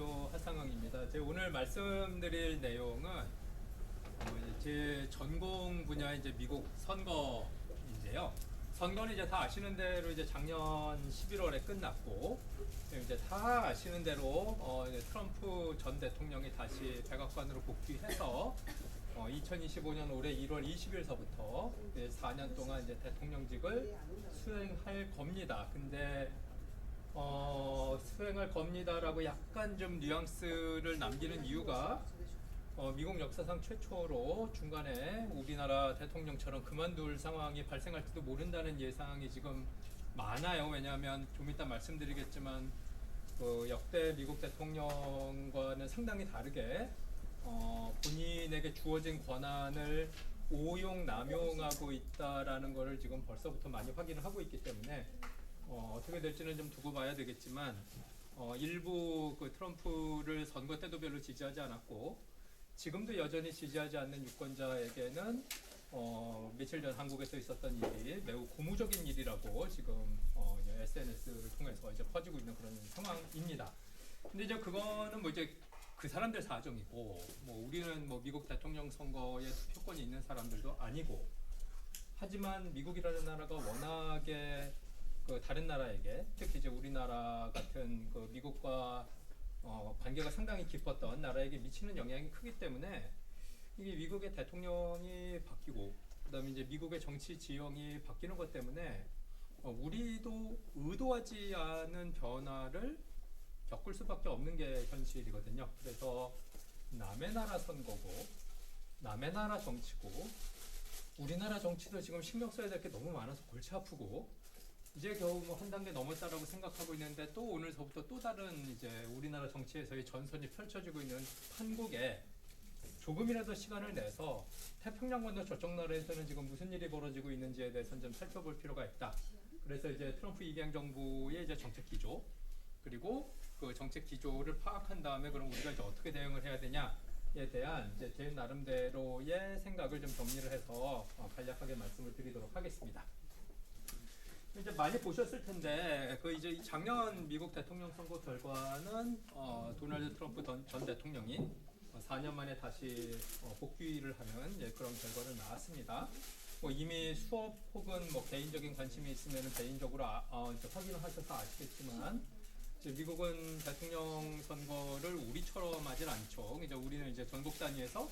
대표 하상영입니다. 제 오늘 말씀드릴 내용은 제 전공 분야 이제 미국 선거인데요. 선거는 이제 다 아시는 대로 이제 작년 11월에 끝났고 이제 다 아시는 대로 이제 트럼프 전 대통령이 다시 백악관으로 복귀해서 2025년 올해 1월 20일서부터 4년 동안 이제 대통령직을 수행할 겁니다. 근데 수행할 겁니다라고 약간 좀 뉘앙스를 남기는 이유가 미국 역사상 최초로 중간에 우리나라 대통령처럼 그만둘 상황이 발생할지도 모른다는 예상이 지금 많아요. 왜냐하면 좀 이따 말씀드리겠지만 역대 미국 대통령과는 상당히 다르게 본인에게 주어진 권한을 오용, 남용하고 있다라는 것을 지금 벌써부터 많이 확인을 하고 있기 때문에 어떻게 될지는 좀 두고 봐야 되겠지만 일부 그 트럼프를 선거 때도 별로 지지하지 않았고 지금도 여전히 지지하지 않는 유권자에게는 며칠 전 한국에서 있었던 일이 매우 고무적인 일이라고 지금 SNS를 통해서 이제 퍼지고 있는 그런 상황입니다. 근데 이제 그거는 뭐 이제 그 사람들 사정이고 뭐 우리는 뭐 미국 대통령 선거에 투표권이 있는 사람들도 아니고 하지만 미국이라는 나라가 워낙에 그 다른 나라에게 특히 이제 우리나라 같은 그 미국과 관계가 상당히 깊었던 나라에게 미치는 영향이 크기 때문에 이게 미국의 대통령이 바뀌고 그다음에 이제 미국의 정치 지형이 바뀌는 것 때문에 우리도 의도하지 않은 변화를 겪을 수밖에 없는 게 현실이거든요. 그래서 남의 나라 선거고 남의 나라 정치고 우리나라 정치도 지금 신경 써야 될 게 너무 많아서 골치 아프고 이제 겨우 뭐 한 단계 넘었다라고 생각하고 있는데 또 오늘서부터 또 다른 이제 우리나라 정치에서의 전선이 펼쳐지고 있는 판국에 조금이라도 시간을 내서 태평양 건너 저쪽 나라에서는 지금 무슨 일이 벌어지고 있는지에 대해서는 좀 살펴볼 필요가 있다. 그래서 이제 트럼프 이경 정부의 이제 정책 기조 그리고 그 정책 기조를 파악한 다음에 그럼 우리가 이제 어떻게 대응을 해야 되냐에 대한 이제 제 나름대로의 생각을 좀 정리를 해서 간략하게 말씀을 드리도록 하겠습니다. 이제 많이 보셨을 텐데 그 이제 작년 미국 대통령 선거 결과는 도널드 트럼프 전 대통령이 4년 만에 다시 복귀를 하는 그런 결과를 나왔습니다. 뭐 이미 수업 혹은 뭐 개인적인 관심이 있으면 개인적으로 이제 확인을 하셔서 아시겠지만 이제 미국은 대통령 선거를 우리처럼 하질 않죠. 이제 우리는 이제 전국 단위에서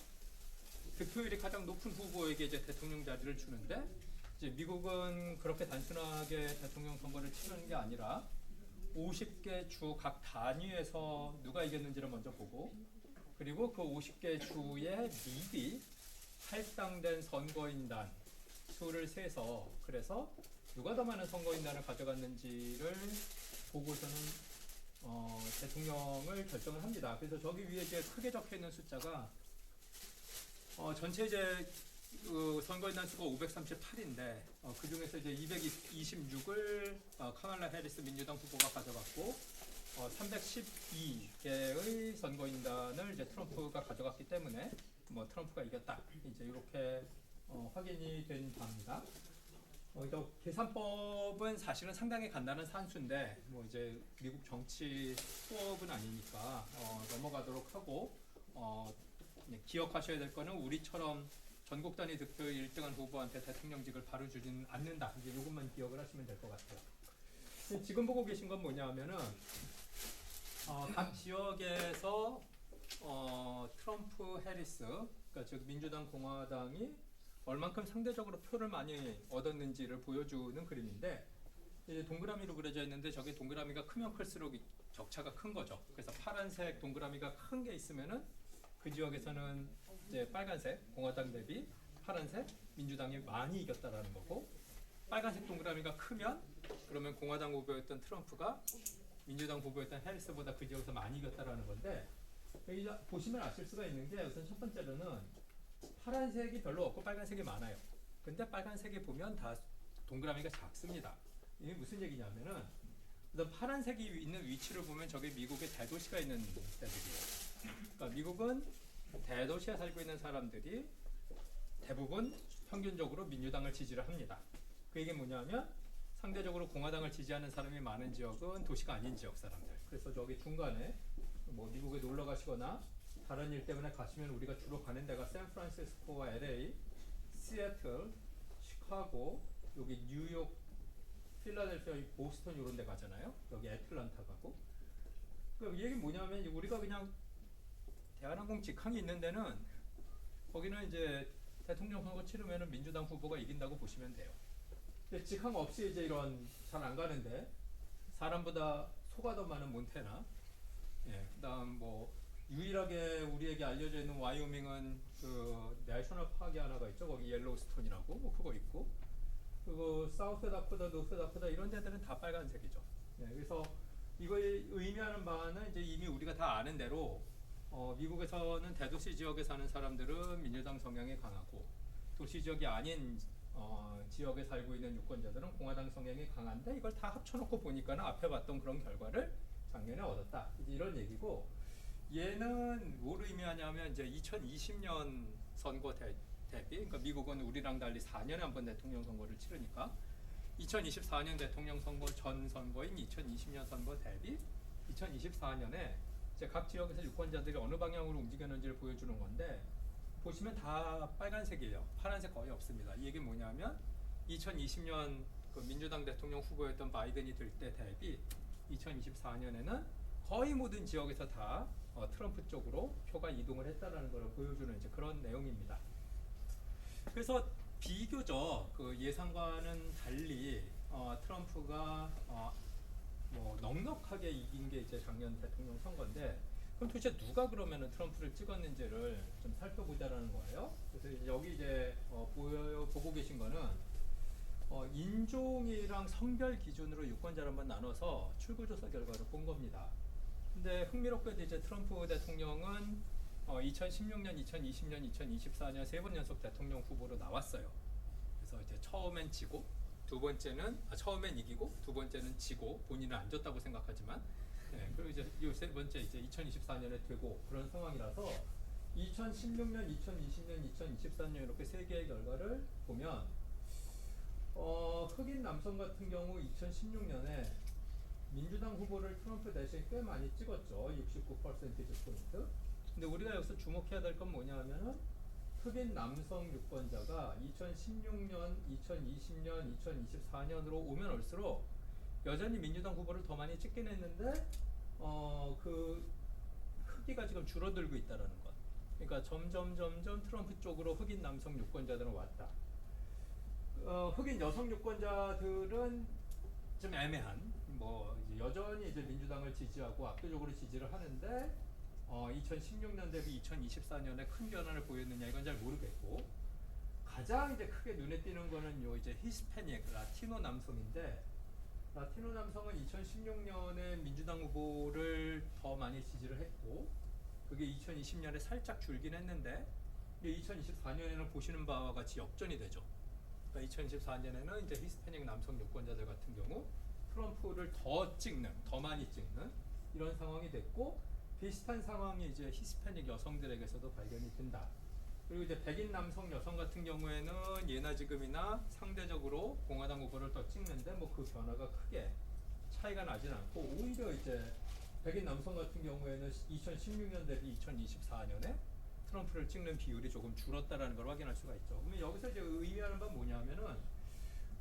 득표율이 가장 높은 후보에게 이제 대통령 자리를 주는데 이제 미국은 그렇게 단순하게 대통령 선거를 치르는 게 아니라 50개 주 각 단위에서 누가 이겼는지를 먼저 보고 그리고 그 50개 주에 미리 할당된 선거인단 수를 세서 그래서 누가 더 많은 선거인단을 가져갔는지를 보고서는 대통령을 결정을 합니다. 그래서 저기 위에 이제 크게 적혀 있는 숫자가 전체 이제 선거인단 수가 538인데 그 중에서 이제 226을 카말라 해리스 민주당 후보가 가져갔고 312개의 선거인단을 이제 트럼프가 가져갔기 때문에 뭐 트럼프가 이겼다 이제 이렇게 확인이 된 바입니다. 계산법은 사실은 상당히 간단한 산수인데 뭐 이제 미국 정치 수업은 아니니까 넘어가도록 하고 기억하셔야 될 거는 우리처럼 전국 단위 득표율 1등한 후보한테 대통령직을 바로 주지는 않는다. 이제 이것만 기억을 하시면 될 것 같아요. 지금 보고 계신 건 뭐냐 하면은 각 지역에서 트럼프, 해리스, 그러니까 즉 민주당, 공화당이 얼만큼 상대적으로 표를 많이 얻었는지를 보여주는 그림인데 이제 동그라미로 그려져 있는데 저게 동그라미가 크면 클수록 격차가 큰 거죠. 그래서 파란색 동그라미가 큰 게 있으면은 그 지역에서는 이제 빨간색 공화당 대비 파란색 민주당이 많이 이겼다라는 거고 빨간색 동그라미가 크면 그러면 공화당 후보였던 트럼프가 민주당 후보였던 해리스보다 그 지역에서 많이 이겼다라는 건데 여기 보시면 아실 수가 있는 게 우선 첫 번째로는 파란색이 별로 없고 빨간색이 많아요. 근데 빨간색이 보면 다 동그라미가 작습니다. 이게 무슨 얘기냐면은 우선 파란색이 있는 위치를 보면 저게 미국의 대도시가 있는 데들이에요. 그러니까 미국은 대도시에 살고 있는 사람들이 대부분 평균적으로 민주당을 지지를 합니다. 그 얘기는 뭐냐면 상대적으로 공화당을 지지하는 사람이 많은 지역은 도시가 아닌 지역 사람들. 그래서 저기 중간에 뭐 미국에 놀러 가시거나 다른 일 때문에 가시면 우리가 주로 가는 데가 샌프란시스코와 LA, 시애틀, 시카고, 여기 뉴욕, 필라델피아, 보스턴 이런 데 가잖아요. 여기 애틀란타 가고. 그 얘기는 뭐냐면 우리가 그냥 대한항공 직항이 있는 데는 거기는 이제 대통령 선거 치르면은 민주당 후보가 이긴다고 보시면 돼요. 근데 직항 없이 이제 이런 잘 안 가는데 사람보다 소가 더 많은 몬태나, 그다음 뭐 유일하게 우리에게 알려져 있는 와이오밍은 그 내셔널 파크 하나가 있죠. 거기 옐로우스톤이라고 뭐 그거 있고, 그리고 사우스 다코타, 노스 다코타 이런 데들은 다 빨간색이죠. 그래서 이거의 의미하는 바는 이제 이미 우리가 다 아는 대로 미국에서는 대도시 지역에 사는 사람들은 민주당 성향이 강하고 도시 지역이 아닌 지역에 살고 있는 유권자들은 공화당 성향이 강한데 이걸 다 합쳐놓고 보니까는 앞에 봤던 그런 결과를 작년에 얻었다. 이제 이런 얘기고, 얘는 뭘 의미하냐면 이제 2020년 선거 대비, 그러니까 미국은 우리랑 달리 4년에 한 번 대통령 선거를 치르니까 2024년 대통령 선거 전 선거인 2020년 선거 대비 2024년에 이제 각 지역에서 유권자들이 어느 방향으로 움직였는지를 보여주는 건데, 보시면 다 빨간색이에요. 파란색 거의 없습니다. 이 얘기는 뭐냐면 2020년 그 민주당 대통령 후보였던 바이든이 될 때 대비 2024년에는 거의 모든 지역에서 다 트럼프 쪽으로 표가 이동을 했다라는 걸 보여주는 이제 그런 내용입니다. 그래서 비교적 그 예상과는 달리 트럼프가 뭐 넉넉하게 이긴 게 이제 작년 대통령 선거인데, 그럼 도대체 누가 그러면은 트럼프를 찍었는지를 좀 살펴보자라는 거예요. 그래서 여기 이제 보고 계신 거는 인종이랑 성별 기준으로 유권자를 한번 나눠서 출구조사 결과를 본 겁니다. 근데 흥미롭게도 이제 트럼프 대통령은 2016년, 2020년, 2024년 세 번 연속 대통령 후보로 나왔어요. 그래서 이제 처음엔 지고, 두 번째는 처음엔 이기고, 두 번째는 지고 본인은 안 졌다고 생각하지만, 그리고 이제 이 세 번째 이제 2024년에 되고 그런 상황이라서 2016년, 2020년, 2024년 이렇게 세 개의 결과를 보면 흑인 남성 같은 경우 2016년에 민주당 후보를 트럼프 대신 꽤 많이 찍었죠. 69%지 포인트. 근데 우리가 여기서 주목해야 될 건 뭐냐 하면은 흑인 남성 유권자가 2016년, 2020년, 2024년으로 오면 올수록 여전히 민주당 후보를 더 많이 찍긴 했는데 그 크기가 지금 줄어들고 있다라는 것. 그러니까 점점 트럼프 쪽으로 흑인 남성 유권자들은 왔다. 흑인 여성 유권자들은 좀 애매한, 뭐 이제 여전히 이제 민주당을 지지하고 압도적으로 지지를 하는데 2016년 대비 2024년에 큰 변화를 보였느냐 이건 잘 모르겠고, 가장 이제 크게 눈에 띄는 거는 요 이제 히스패닉 라티노 남성인데, 라티노 남성은 2016년에 민주당 후보를 더 많이 지지를 했고 그게 2020년에 살짝 줄긴 했는데 2024년에는 보시는 바와 같이 역전이 되죠. 그러니까 2024년에는 이제 히스패닉 남성 유권자들 같은 경우 트럼프를 더 많이 찍는 이런 상황이 됐고, 비슷한 상황이 이제 히스패닉 여성들에게서도 발견이 된다. 그리고 이제 백인 남성 여성 같은 경우에는 예나 지금이나 상대적으로 공화당 후보를 더 찍는데 뭐 그 변화가 크게 차이가 나진 않고, 오히려 이제 백인 남성 같은 경우에는 2016년 대비 2024년에 트럼프를 찍는 비율이 조금 줄었다라는 걸 확인할 수가 있죠. 그러면 여기서 이제 의미하는 바는 뭐냐면은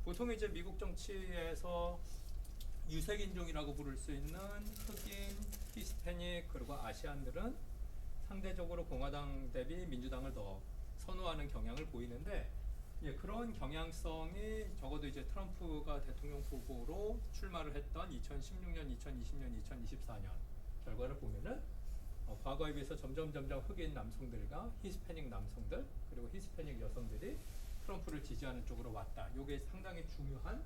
보통 이제 미국 정치에서 유색인종이라고 부를 수 있는 흑인, 히스패닉 그리고 아시안들은 상대적으로 공화당 대비 민주당을 더 선호하는 경향을 보이는데, 그런 경향성이 적어도 이제 트럼프가 대통령 후보로 출마를 했던 2016년, 2020년, 2024년 결과를 보면은 과거에 비해서 점점 흑인 남성들과 히스패닉 남성들 그리고 히스패닉 여성들이 트럼프를 지지하는 쪽으로 왔다. 이게 상당히 중요한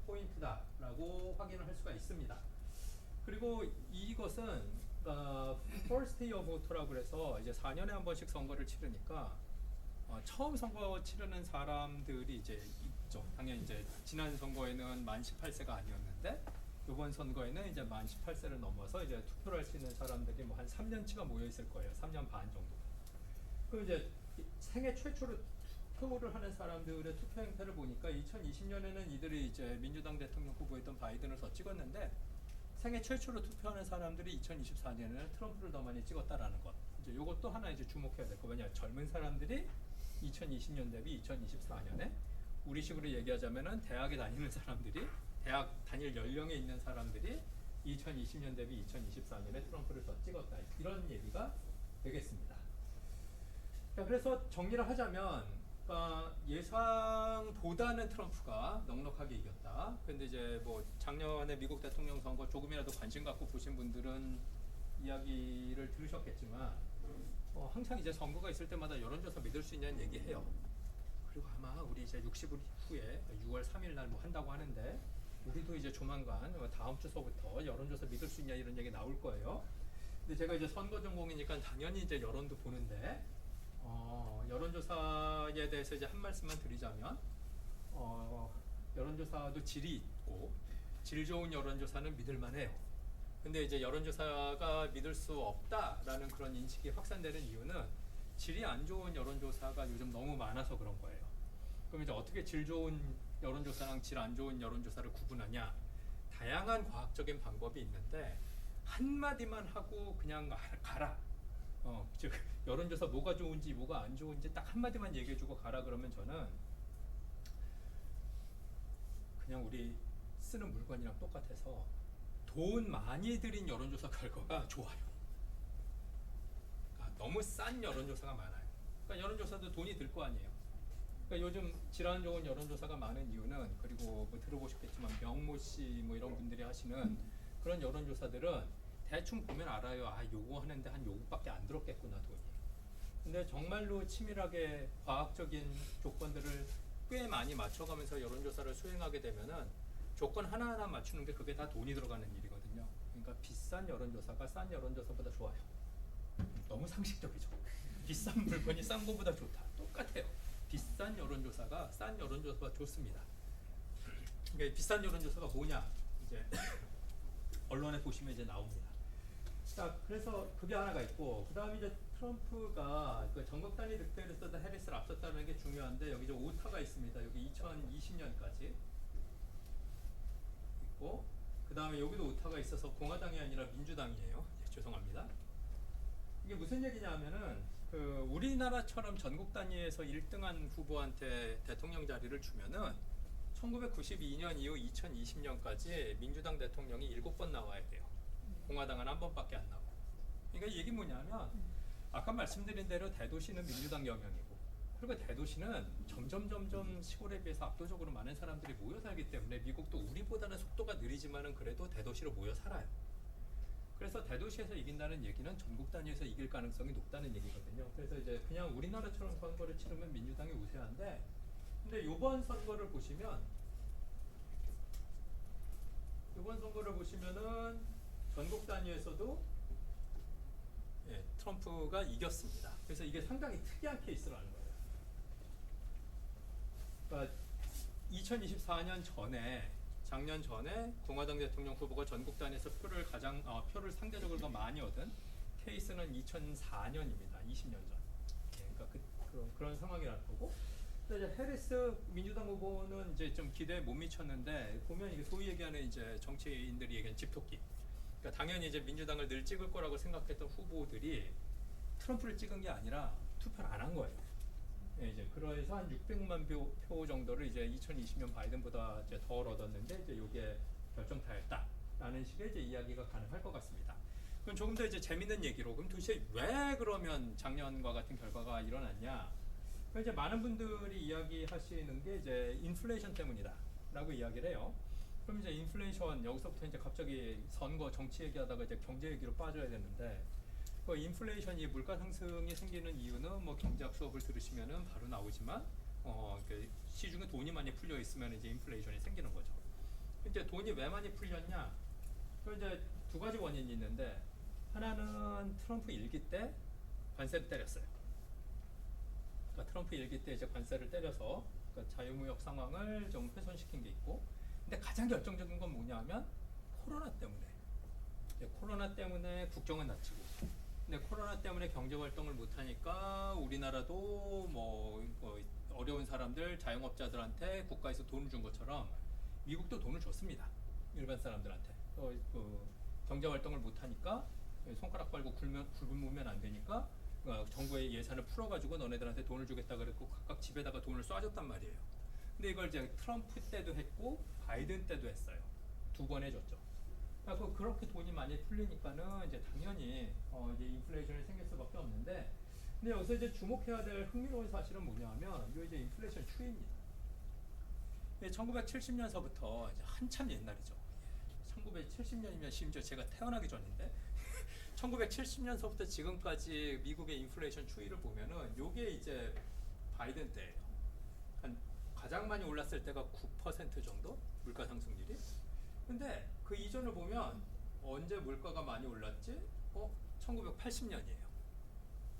포인트다라고 확인을 할 수가 있습니다. 그리고 이것은 First Year Voter라고 해서 이제 4년에 한 번씩 선거를 치르니까 처음 선거 치르는 사람들이 이제 있죠. 당연히 이제 지난 선거에는 만 18세가 아니었는데 이번 선거에는 이제 만 18세를 넘어서 이제 투표를 할 수 있는 사람들이 뭐 한 3년치가 모여 있을 거예요. 3년 반 정도. 그럼 이제 생애 최초로 투표를 하는 사람들의 투표 행태를 보니까 2020년에는 이들이 이제 민주당 대통령 후보였던 바이든을 더 찍었는데 생애 최초로 투표하는 사람들이 2024년에는 트럼프를 더 많이 찍었다라는 것. 이제 요것도 하나 이제 주목해야 될 거. 왜냐, 젊은 사람들이 2020년 대비 2024년에 우리식으로 얘기하자면은 대학에 다니는 사람들이, 대학 다닐 연령에 있는 사람들이 2020년 대비 2024년에 트럼프를 더 찍었다, 이런 얘기가 되겠습니다. 자, 그래서 정리를 하자면, 예상보다는 트럼프가 넉넉하게 이겼다. 근데 이제 뭐 작년에 미국 대통령 선거 조금이라도 관심 갖고 보신 분들은 이야기를 들으셨겠지만, 항상 이제 선거가 있을 때마다 여론조사 믿을 수 있냐는 얘기해요. 그리고 아마 우리 이제 60일 후에 6월 3일 날 뭐 한다고 하는데, 우리도 이제 조만간 다음 주서부터 여론조사 믿을 수 있냐 이런 얘기 나올 거예요. 근데 제가 이제 선거 전공이니까 당연히 이제 여론도 보는데, 여론조사에 대해서 이제 한 말씀만 드리자면, 여론조사도 질이 있고 질 좋은 여론조사는 믿을만해요. 근데 이제 여론조사가 믿을 수 없다라는 그런 인식이 확산되는 이유는 질이 안 좋은 여론조사가 요즘 너무 많아서 그런 거예요. 그럼 이제 어떻게 질 좋은 여론조사랑 질 안 좋은 여론조사를 구분하냐? 다양한 과학적인 방법이 있는데 한마디만 하고 그냥 가라. 즉 여론조사 뭐가 좋은지 뭐가 안 좋은지 딱 한마디만 얘기해주고 가라 그러면 저는 그냥 우리 쓰는 물건이랑 똑같아서 돈 많이 들인 여론조사 결과가 좋아요. 그러니까 너무 싼 여론조사가 많아요. 그러니까 여론조사도 돈이 들 거 아니에요. 그러니까 요즘 질환 좋은 여론조사가 많은 이유는, 그리고 뭐 들어보셨겠지만 명모 씨 뭐 이런 분들이 하시는 그런 여론조사들은 대충 보면 알아요. 아, 요거 하는데 한 요거밖에 안 들었겠구나, 돈이. 근데 정말로 치밀하게 과학적인 조건들을 꽤 많이 맞춰가면서 여론조사를 수행하게 되면은 조건 하나하나 맞추는 게 그게 다 돈이 들어가는 일이거든요. 그러니까 비싼 여론조사가 싼 여론조사보다 좋아요. 너무 상식적이죠. 비싼 물건이 싼 거보다 좋다. 똑같아요. 비싼 여론조사가 싼 여론조사보다 좋습니다. 그러니까 비싼 여론조사가 뭐냐? 이제 언론에 보시면 이제 나옵니다. 자, 그래서 그게 하나가 있고, 그 다음에 이제 트럼프가 그 전국 단위 득표에서도 해리스를 앞섰다는 게 중요한데, 여기 이제 오타가 있습니다. 여기 2020년까지 있고, 그 다음에 여기도 오타가 있어서 공화당이 아니라 민주당이에요. 예, 죄송합니다. 이게 무슨 얘기냐면은, 우리나라처럼 전국 단위에서 1등한 후보한테 대통령 자리를 주면은 1992년 이후 2020년까지 민주당 대통령이 7번 나와야 돼요. 공화당은 한 번밖에 안 나오고. 그러니까 이게 뭐냐면, 아까 말씀드린 대로 대도시는 민주당 영향이고, 그리고 대도시는 점점 시골에 비해서 압도적으로 많은 사람들이 모여 살기 때문에 미국도 우리보다는 속도가 느리지만은 그래도 대도시로 모여 살아요. 그래서 대도시에서 이긴다는 얘기는 전국 단위에서 이길 가능성이 높다는 얘기거든요. 그래서 이제 그냥 우리나라처럼 선거를 치르면 민주당이 우세한데, 근데 이번 선거를 보시면은 전국 단위에서도 트럼프가 이겼습니다. 그래서 이게 상당히 특이한 케이스라는 거예요. 그러니까 2024년 전에, 작년 전에 공화당 대통령 후보가 전국 단위에서 표를 상대적으로 더 많이 얻은 케이스는 2004년입니다. 20년 전. 그러니까 그런 상황이라는 거고. 근데 이제 해리스 민주당 후보는 이제 좀 기대에 못 미쳤는데, 보면 이게 소위 얘기하는 이제 정치인들이 얘기하는 집토끼. 그러니까 당연히 이제 민주당을 늘 찍을 거라고 생각했던 후보들이 트럼프를 찍은 게 아니라 투표를 안 한 거예요. 이제 그래서 한 600만 표 정도를 이제 2020년 바이든보다 이제 덜 얻었는데, 이제 이게 결정타였다라는 식의 이제 이야기가 가능할 것 같습니다. 그럼 조금 더 이제 재밌는 얘기로, 그럼 도대체 왜 그러면 작년과 같은 결과가 일어났냐? 이제 많은 분들이 이야기하시는 게 이제 인플레이션 때문이다라고 이야기를 해요. 그럼 이제 인플레이션, 여기서부터 이제 갑자기 선거 정치 얘기하다가 이제 경제 얘기로 빠져야 되는데, 그 인플레이션이 물가 상승이 생기는 이유는 뭐 경제학 수업을 들으시면은 바로 나오지만, 시중에 돈이 많이 풀려 있으면 이제 인플레이션이 생기는 거죠. 이제 돈이 왜 많이 풀렸냐? 그 이제 두 가지 원인이 있는데, 하나는 트럼프 일기 때 관세를 때렸어요. 그러니까 트럼프 일기 때 이제 관세를 때려서 그러니까 자유무역 상황을 좀 훼손시킨 게 있고, 근데 가장 결정적인 건 뭐냐면 코로나 때문에. 코로나 때문에 국경은 닫히고, 근데 코로나 때문에 경제 활동을 못 하니까 우리나라도 뭐 어려운 사람들, 자영업자들한테 국가에서 돈을 준 것처럼 미국도 돈을 줬습니다. 일반 사람들한테. 경제 활동을 못 하니까 손가락 빨고 굶으면 안 되니까 정부의 예산을 풀어가지고 너네들한테 돈을 주겠다 그랬고 각각 집에다가 돈을 쏴줬단 말이에요. 근데 이걸 이제 트럼프 때도 했고 바이든 때도 했어요. 두 번 해줬죠. 그러니까 그렇게 돈이 많이 풀리니까는 이제 당연히 이제 인플레이션이 생길 수밖에 없는데, 근데 여기서 이제 주목해야 될 흥미로운 사실은 뭐냐면 이 이제 인플레이션 추이입니다. 1970년서부터 이제 한참 옛날이죠. 1970년이면 심지어 제가 태어나기 전인데 1970년서부터 지금까지 미국의 인플레이션 추이를 보면은 요게 이제 바이든 때예요. 한 가장 많이 올랐을 때가 9% 정도 물가 상승률이. 근데 그 이전을 보면 언제 물가가 많이 올랐지? 1980년이에요.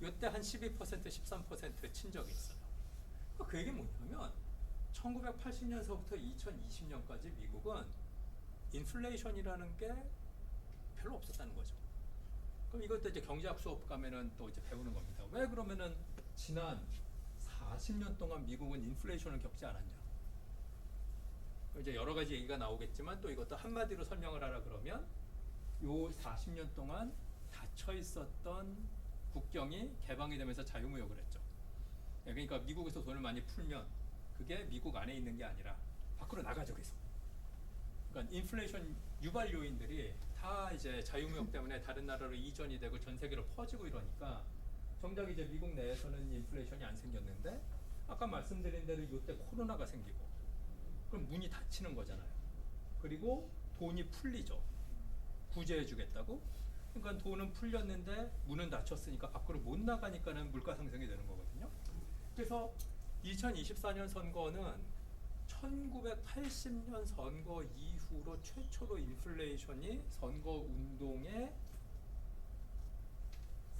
이때 한 12%, 13%친 적이 있어요. 그 얘기 뭐냐면 1980년서부터 2020년까지 미국은 인플레이션이라는 게 별로 없었다는 거죠. 그럼 이것도 이제 경제학 수업 가면은 또 이제 배우는 겁니다. 왜 그러면은 지난 40년 동안 미국은 인플레이션을 겪지 않았냐? 이제 여러 가지 얘기가 나오겠지만 또 이것도 한마디로 설명을 하라 그러면 요 40년 동안 닫혀 있었던 국경이 개방이 되면서 자유무역을 했죠. 그러니까 미국에서 돈을 많이 풀면 그게 미국 안에 있는 게 아니라 밖으로 나가죠, 계속. 그러니까 인플레이션 유발 요인들이 다 이제 자유무역 때문에 다른 나라로 이전이 되고 전 세계로 퍼지고 이러니까 정작 이제 미국 내에서는 인플레이션이 안 생겼는데 아까 말씀드린 대로 이때 코로나가 생기고 그럼 문이 닫히는 거잖아요. 그리고 돈이 풀리죠. 구제해 주겠다고. 그러니까 돈은 풀렸는데 문은 닫혔으니까 밖으로 못 나가니까는 물가 상승이 되는 거거든요. 그래서 2024년 선거는 1980년 선거 이후로 최초로 인플레이션이 선거 운동에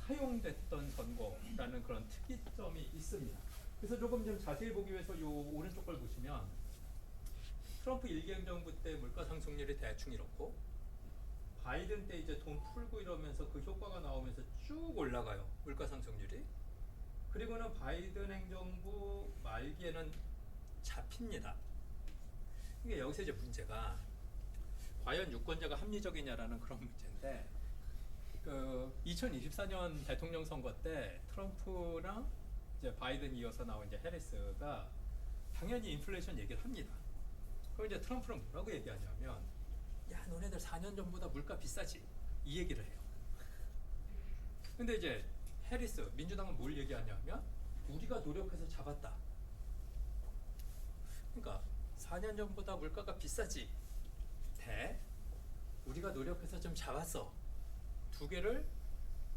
사용됐던 선거라는 그런 특이점이 있습니다. 그래서 조금 좀 자세히 보기 위해서 요 오른쪽 걸 보시면 트럼프 1기 행정부 때 물가 상승률이 대충 이렇고 바이든 때 이제 돈 풀고 이러면서 그 효과가 나오면서 쭉 올라가요. 물가 상승률이. 그리고는 바이든 행정부 말기에는 잡힙니다. 이게 여기서 이제 문제가 과연 유권자가 합리적이냐라는 그런 문제인데, 2024년 대통령 선거 때 트럼프랑 이제 바이든 이어서 나온 이제 해리스가 당연히 인플레이션 얘기를 합니다. 그럼 이제 트럼프는 뭐라고 얘기하냐면, 야 너네들 4년 전보다 물가 비싸지, 이 얘기를 해요. 근데 이제 해리스 민주당은 뭘 얘기하냐면 우리가 노력해서 잡았다. 그러니까 4년 전보다 물가가 비싸지 대 우리가 노력해서 좀 잡았어. 두 개를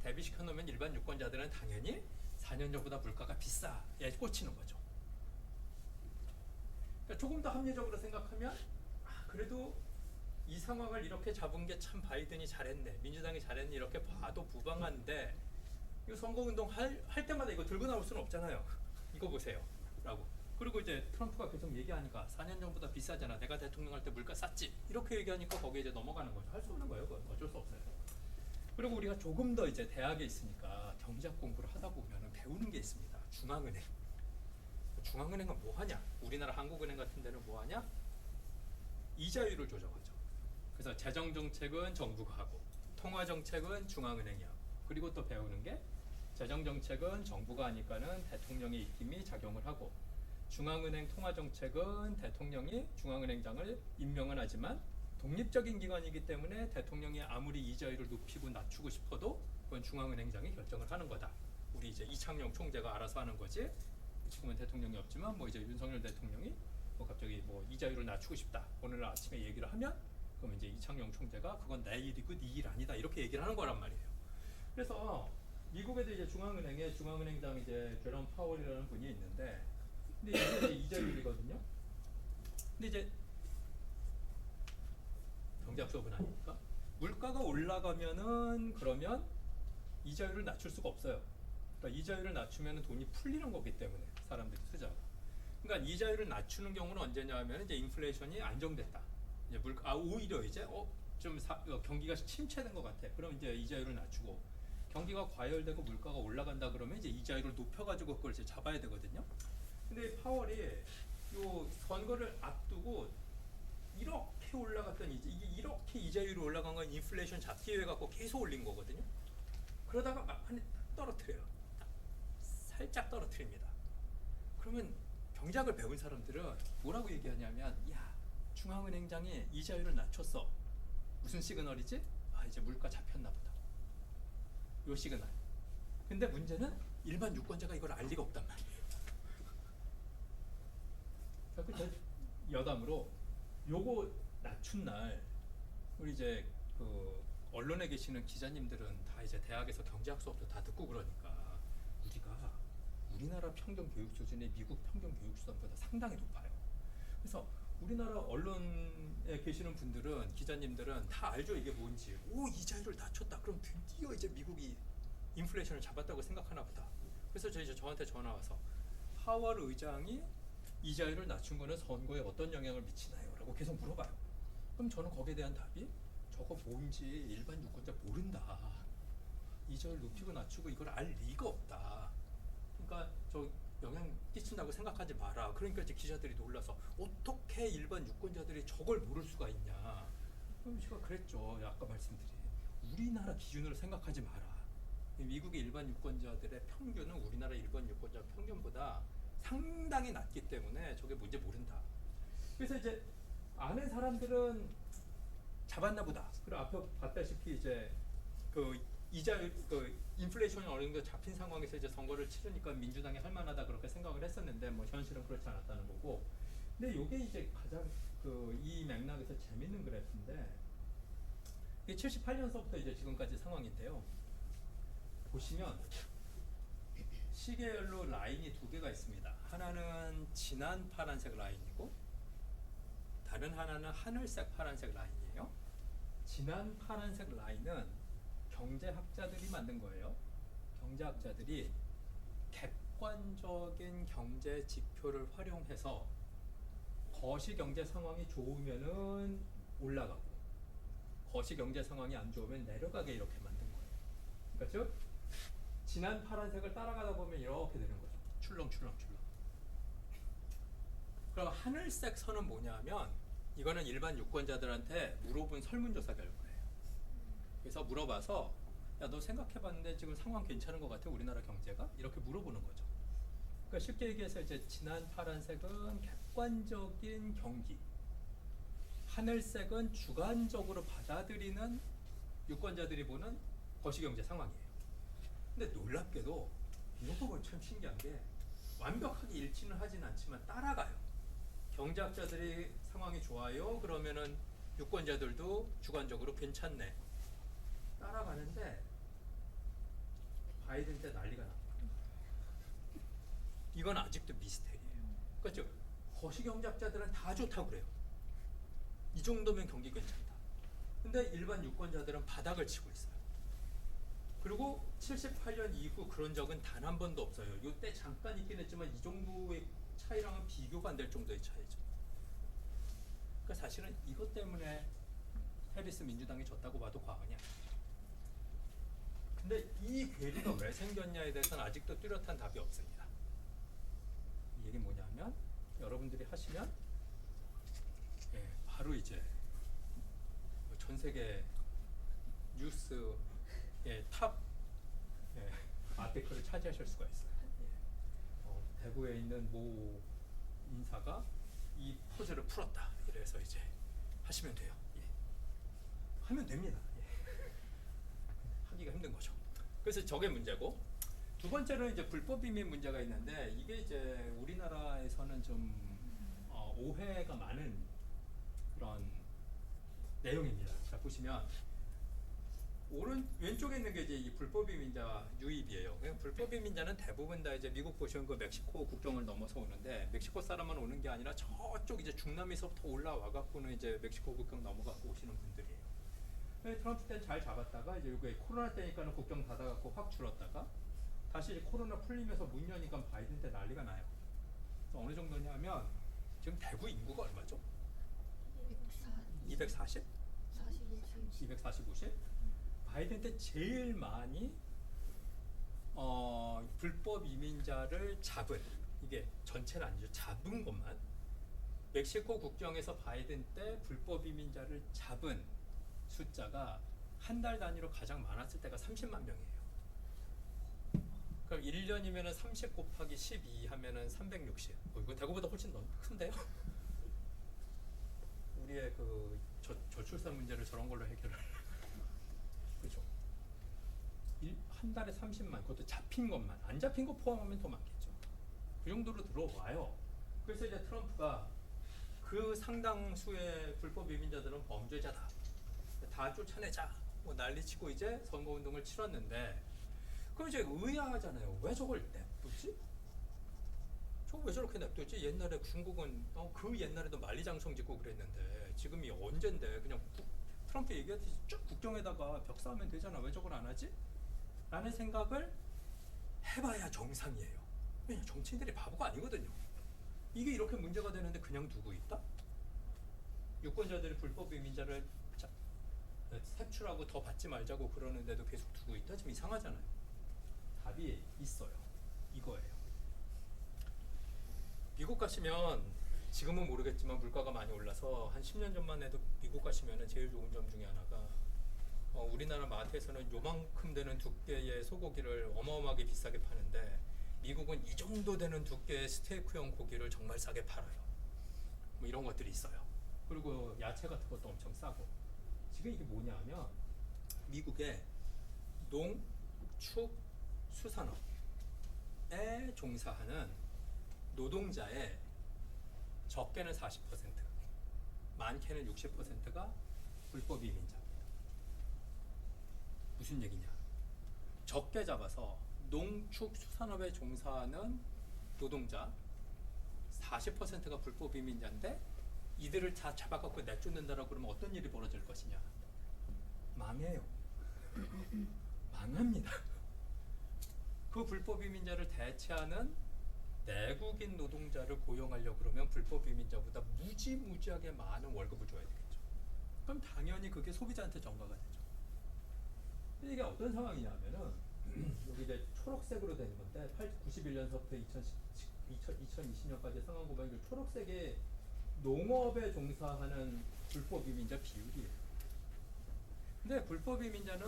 대비시켜 놓으면 일반 유권자들은 당연히 4년 전보다 물가가 비싸에 꽂히는 거죠. 그러니까 조금 더 합리적으로 생각하면 그래도 이 상황을 이렇게 잡은 게 참 바이든이 잘했네, 민주당이 잘했네, 이렇게 봐도 무방한데 이거 선거운동 할 때마다 이거 들고 나올 수는 없잖아요. 이거 보세요 라고. 그리고 이제 트럼프가 계속 얘기하니까 4년 전보다 비싸잖아, 내가 대통령 할 때 물가 쌌지, 이렇게 얘기하니까 거기에 이제 넘어가는 거죠. 할 수 없는 거예요. 그건 어쩔 수 없어요. 그리고 우리가 조금 더 이제 대학에 있으니까 경제학 공부를 하다 보면 배우는 게 있습니다. 중앙은행. 중앙은행은 뭐 하냐? 우리나라 한국은행 같은 데는 뭐 하냐? 이자율을 조정하죠. 그래서 재정정책은 정부가 하고 통화정책은 중앙은행이 하고, 그리고 또 배우는 게 재정정책은 정부가 하니까는 대통령의 입김이 작용을 하고, 중앙은행 통화정책은 대통령이 중앙은행장을 임명은 하지만 독립적인 기관이기 때문에 대통령이 아무리 이자율을 높이고 낮추고 싶어도 그건 중앙은행장이 결정을 하는 거다. 우리 이제 이창용 총재가 알아서 하는 거지. 지금은 대통령이 없지만 뭐 이제 윤석열 대통령이 뭐 갑자기 뭐 이자율을 낮추고 싶다 오늘 아침에 얘기를 하면 그럼 이제 이창용 총재가 그건 내 일이고 네 일 아니다 이렇게 얘기를 하는 거란 말이에요. 그래서 미국에도 이제 중앙은행에 중앙은행장 이제 제롬 파월이라는 분이 있는데, 근데 이게 이자율이거든요. 근데 이제 경제학 수업은 아니니까 물가가 올라가면은 그러면 이자율을 낮출 수가 없어요. 그러니까 이자율을 낮추면 돈이 풀리는 거기 때문에 사람들이 투자가. 그러니까 이자율을 낮추는 경우는 언제냐 하면 이제 인플레이션이 안정됐다. 이제 오히려 이제 경기가 침체된 것 같아. 그럼 이제 이자율을 낮추고, 경기가 과열되고 물가가 올라간다 그러면 이제 이자율을 높여가지고 그걸 이제 잡아야 되거든요. 근데 파월이 요 선거를 앞두고 이렇게 이렇게 올라갔던 이게 이렇게 이자율이 올라간 건 인플레이션 잡기 위해 갖고 계속 올린 거거든요. 그러다가 막판에 딱 떨어뜨려요. 딱 살짝 떨어뜨립니다. 그러면 경제학을 배운 사람들은 뭐라고 얘기하냐면, 야, 중앙은행장이 이자율을 낮췄어. 무슨 시그널이지? 아, 이제 물가 잡혔나 보다. 요 시그널. 근데 문제는 일반 유권자가 이걸 알 리가 없단 말이에요. 그래서 여담으로 요거 낮춘 날 우리 이제 그 언론에 계시는 기자님들은 다 이제 대학에서 경제학 수업도 다 듣고 그러니까 우리가 우리나라 평균 교육 수준이 미국 평균 교육 수준보다 상당히 높아요. 그래서 우리나라 언론에 계시는 분들은 기자님들은 다 알죠 이게 뭔지. 오, 이자율을 낮췄다. 그럼 드디어 이제 미국이 인플레이션을 잡았다고 생각하나 보다. 그래서 저한테 전화 와서 파월 의장이 이자율을 낮춘 거는 선거에 어떤 영향을 미치나요? 라고 계속 물어봐요. 그럼 저는 거기에 대한 답이 저거 뭔지 일반 유권자 모른다. 이자율 높이고 낮추고 이걸 알 리가 없다. 그러니까 저 영향 끼친다고 생각하지 마라. 그러니까 이제 기자들이 놀라서 어떻게 일반 유권자들이 저걸 모를 수가 있냐. 그럼 제가 그랬죠. 아까 말씀드린 우리나라 기준으로 생각하지 마라. 미국의 일반 유권자들의 평균은 우리나라 일반 유권자 평균보다 상당히 낮기 때문에 저게 뭔지 모른다. 그래서 이제 아는 사람들은 잡았나 보다. 그리고 앞에 봤다시피 이제 그 이자율 그 인플레이션이 어느 정도 잡힌 상황에서 이제 선거를 치르니까 민주당이 할 만하다 그렇게 생각을 했었는데 뭐 현실은 그렇지 않았다는 거고. 근데 이게 이제 가장 그 이 맥락에서 재밌는 그래프인데 이게 78년서부터 이제 지금까지 상황인데요. 보시면 시계열로 라인이 두 개가 있습니다. 하나는 진한 파란색 라인이고 다른 하나는 하늘색 파란색 라인이에요. 진한 파란색 라인은 경제학자들이 만든 거예요. 경제학자들이 객관적인 경제 지표를 활용해서 거시 경제 상황이 좋으면은 올라가고 거시 경제 상황이 안 좋으면 내려가게 이렇게 만든 거예요. 그러니까 즉 진한 파란색을 따라가다 보면 이렇게 되는 거죠. 출렁출렁출렁. 그럼 하늘색 선은 뭐냐면 이거는 일반 유권자들한테 물어본 설문조사 결과예요. 그래서 물어봐서 야, 너 생각해봤는데 지금 상황 괜찮은 것 같아? 우리나라 경제가? 이렇게 물어보는 거죠. 그러니까 쉽게 얘기해서 이제 진한 파란색은 객관적인 경기, 하늘색은 주관적으로 받아들이는 유권자들이 보는 거시경제 상황이에요. 근데 놀랍게도 이것도 보면 참 신기한 게 완벽하게 일치는 하진 않지만 따라가요. 경제학자들이 상황이 좋아요. 그러면은 유권자들도 주관적으로 괜찮네. 따라가는데 바이든 때 난리가 납니다. 이건 아직도 미스테리예요. 그렇죠? 거시경제학자들은 다 좋다고 그래요. 이 정도면 경기 괜찮다. 근데 일반 유권자들은 바닥을 치고 있어요. 그리고 78년 이후 그런 적은 단 한 번도 없어요. 이때 잠깐 있긴 했지만 이 정도의 차이랑은 비교가 안 될 정도의 차이죠. 그러니까 사실은 이것 때문에 해리스 민주당이 졌다고 봐도 과언이 아니죠. 근데 이 괴리가 왜 생겼냐에 대해서는 아직도 뚜렷한 답이 없습니다. 이 얘기는 뭐냐면 여러분들이 하시면 바로 이제 전 세계 뉴스의 탑 아티클을 차지하실 수가 있어요. 대구에 있는 모 인사가 이 포즈를 풀었다. 이래서 이제 하시면 돼요. 하면 됩니다. 하기가 힘든 거죠. 그래서 저게 문제고, 두 번째로는 이제 불법 이민 문제가 있는데 이게 이제 우리나라에서는 좀 오해가 많은 그런 내용입니다. 자 보시면 왼쪽에 있는 게 이제 이 불법 이민자 유입이에요. 불법 이민자는 대부분 다 이제 미국 보시면 그 멕시코 국경을 넘어서 오는데 멕시코 사람만 오는 게 아니라 저쪽 이제 중남미서부터 올라와 갖고는 이제 멕시코 국경 넘어가고 오시는 분들이에요. 트럼프 때는 잘 잡았다가 이제 이게 코로나 때니까는 국경 닫아갖고 확 줄었다가 다시 이제 코로나 풀리면서 문 여니까 바이든 때 난리가 나요. 그래서 어느 정도냐면 지금 대구 인구가 얼마죠? 240? 240, 바이든 때 제일 많이 불법 이민자를 잡은, 이게 전체는 아니죠. 잡은 것만 멕시코 국경에서 바이든 때 불법 이민자를 잡은 숫자가 한 달 단위로 가장 많았을 때가 30만 명이에요. 그럼 1년이면 30 곱하기 12 하면은 360. 이거 대구보다 훨씬 더 큰데요? 우리의 그 저출산 문제를 저런 걸로 해결을. 그죠? 한 달에 30만, 그것도 잡힌 것만. 안 잡힌 거 포함하면 더 많겠죠. 그 정도로 들어와요. 그래서 이제 트럼프가 그 상당수의 불법 이민자들은 범죄자다, 다 쫓아내자, 뭐 난리치고 이제 선거운동을 치렀는데, 그럼 이제 의아하잖아요. 왜 저걸 냅두지? 저거 왜 저렇게 냅두지? 옛날에 중국은 그 옛날에도 만리장성 짓고 그랬는데 지금이 언젠데 그냥 트럼프 얘기하듯이 쭉 국경에다가 벽 쌓으면 되잖아. 왜 저걸 안 하지? 라는 생각을 해봐야 정상이에요. 왜냐, 정치인들이 바보가 아니거든요. 이게 이렇게 문제가 되는데 그냥 두고 있다? 유권자들이 불법 이민자를 삽출하고 더 받지 말자고 그러는데도 계속 두고 있다? 좀 이상하잖아요. 답이 있어요. 이거예요. 미국 가시면, 지금은 모르겠지만 물가가 많이 올라서 한 10년 전만 해도 미국 가시면 제일 좋은 점 중에 하나가, 우리나라 마트에서는 요만큼 되는 두께의 소고기를 어마어마하게 비싸게 파는데 미국은 이 정도 되는 두께의 스테이크용 고기를 정말 싸게 팔아요. 뭐 이런 것들이 있어요. 그리고 야채 같은 것도 엄청 싸고. 지금 이게 뭐냐면 미국의 농, 축, 수산업에 종사하는 노동자의 적게는 40%, 많게는 60%가 불법 이민자입니다. 무슨 얘기냐? 적게 잡아서 농축 수산업에 종사하는 노동자 40%가 불법 이민자인데 이들을 다 잡아갖고 내쫓는다라고 그러면 어떤 일이 벌어질 것이냐? 망해요. 망합니다. 그 불법 이민자를 대체하는 내국인 노동자를 고용하려고 그러면 불법 이민자보다 무지무지하게 많은 월급을 줘야 되겠죠. 그럼 당연히 그게 소비자한테 전가가 되죠. 이게 어떤 상황이냐면은 여기 이제 초록색으로 된 건데 91년서부터 2020년까지 상황 보면 이 초록색이 농업에 종사하는 불법 이민자 비율이에요. 근데 불법 이민자는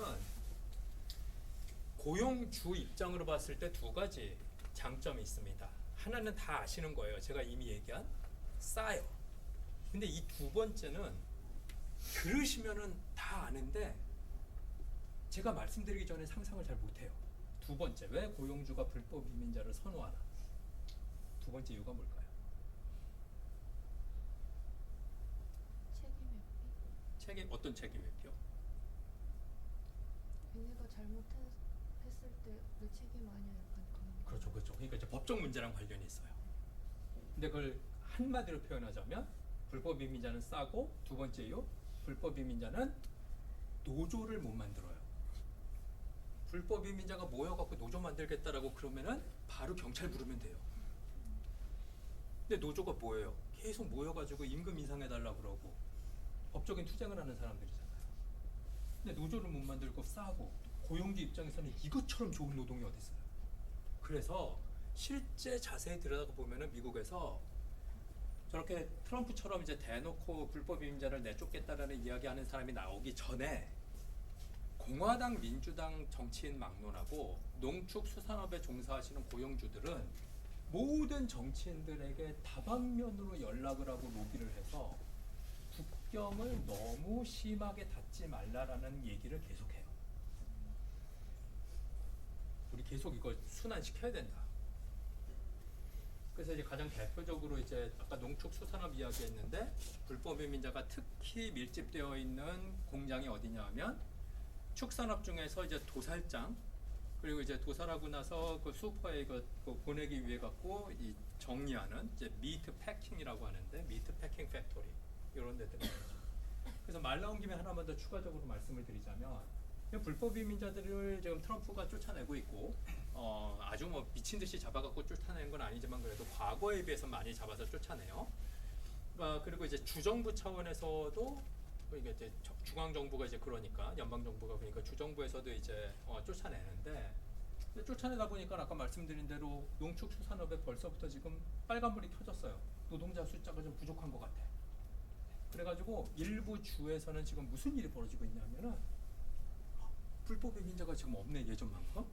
고용주 입장으로 봤을 때 두 가지 장점이 있습니다. 하나는 다 아시는 거예요. 제가 이미 얘기한 싸요. 근데 이 두 번째는 들으시면은 다 아는데 제가 말씀드리기 전에 상상을 잘 못해요. 두 번째, 왜 고용주가 불법 이민자를 선호하나? 두 번째 이유가 뭘까요? 어떤 책임 회피요? 얘네가 잘못했을 때 내 책임 아니야, 약간 그런. 그렇죠, 그렇죠. 그러니까 이제 법적 문제랑 관련이 있어요. 근데 그걸 한마디로 표현하자면 불법 이민자는 싸고, 두 번째 이유, 불법 이민자는 노조를 못 만들어요. 불법 이민자가 모여갖고 노조 만들겠다라고 그러면은 바로 경찰 부르면 돼요. 근데 노조가 뭐예요? 계속 모여가지고 임금 인상해달라고 그러고 법적인 투쟁을 하는 사람들이잖아요. 근데 노조를 못 만들고 싸고, 고용주 입장에서는 이것처럼 좋은 노동이 어디 있어요? 그래서 실제 자세히 들여다가 보면은 미국에서 저렇게 트럼프처럼 이제 대놓고 불법 이민자를 내쫓겠다라는 이야기하는 사람이 나오기 전에 공화당, 민주당 정치인 막론하고 농축 수산업에 종사하시는 고용주들은 모든 정치인들에게 다방면으로 연락을 하고 로비를 해서 국경을 너무 심하게 닫지 말라라는 얘기를 계속해요. 우리 계속 이걸 순환시켜야 된다. 그래서 이제 가장 대표적으로 이제 아까 농축수산업 이야기했는데 불법 이민자가 특히 밀집되어 있는 공장이 어디냐 하면 축산업 중에서 이제 도살장, 그리고 이제 도살하고 나서 그 슈퍼에 그 보내기 위해 갖고 이 정리하는 이제 미트 패킹이라고 하는데 미트 패킹 팩토리 이런 데들이 있죠. 그래서 말 나온 김에 하나만 더 추가적으로 말씀을 드리자면 불법 이민자들을 지금 트럼프가 쫓아내고 있고 아주 뭐 미친 듯이 잡아갖고 쫓아내는 건 아니지만 그래도 과거에 비해서 많이 잡아서 쫓아내요. 그리고 이제 주정부 차원에서도 이게 이제 중앙 정부가 이제 그러니까 연방 정부가 그러니까 주정부에서도 이제 쫓아내는데 쫓아내다 보니까 아까 말씀드린 대로 농축수산업에 벌써부터 지금 빨간불이 켜졌어요. 노동자 숫자가 좀 부족한 것 같아. 그래가지고 일부 주에서는 지금 무슨 일이 벌어지고 있냐면은 불법 이민자가 지금 없네 예전만큼.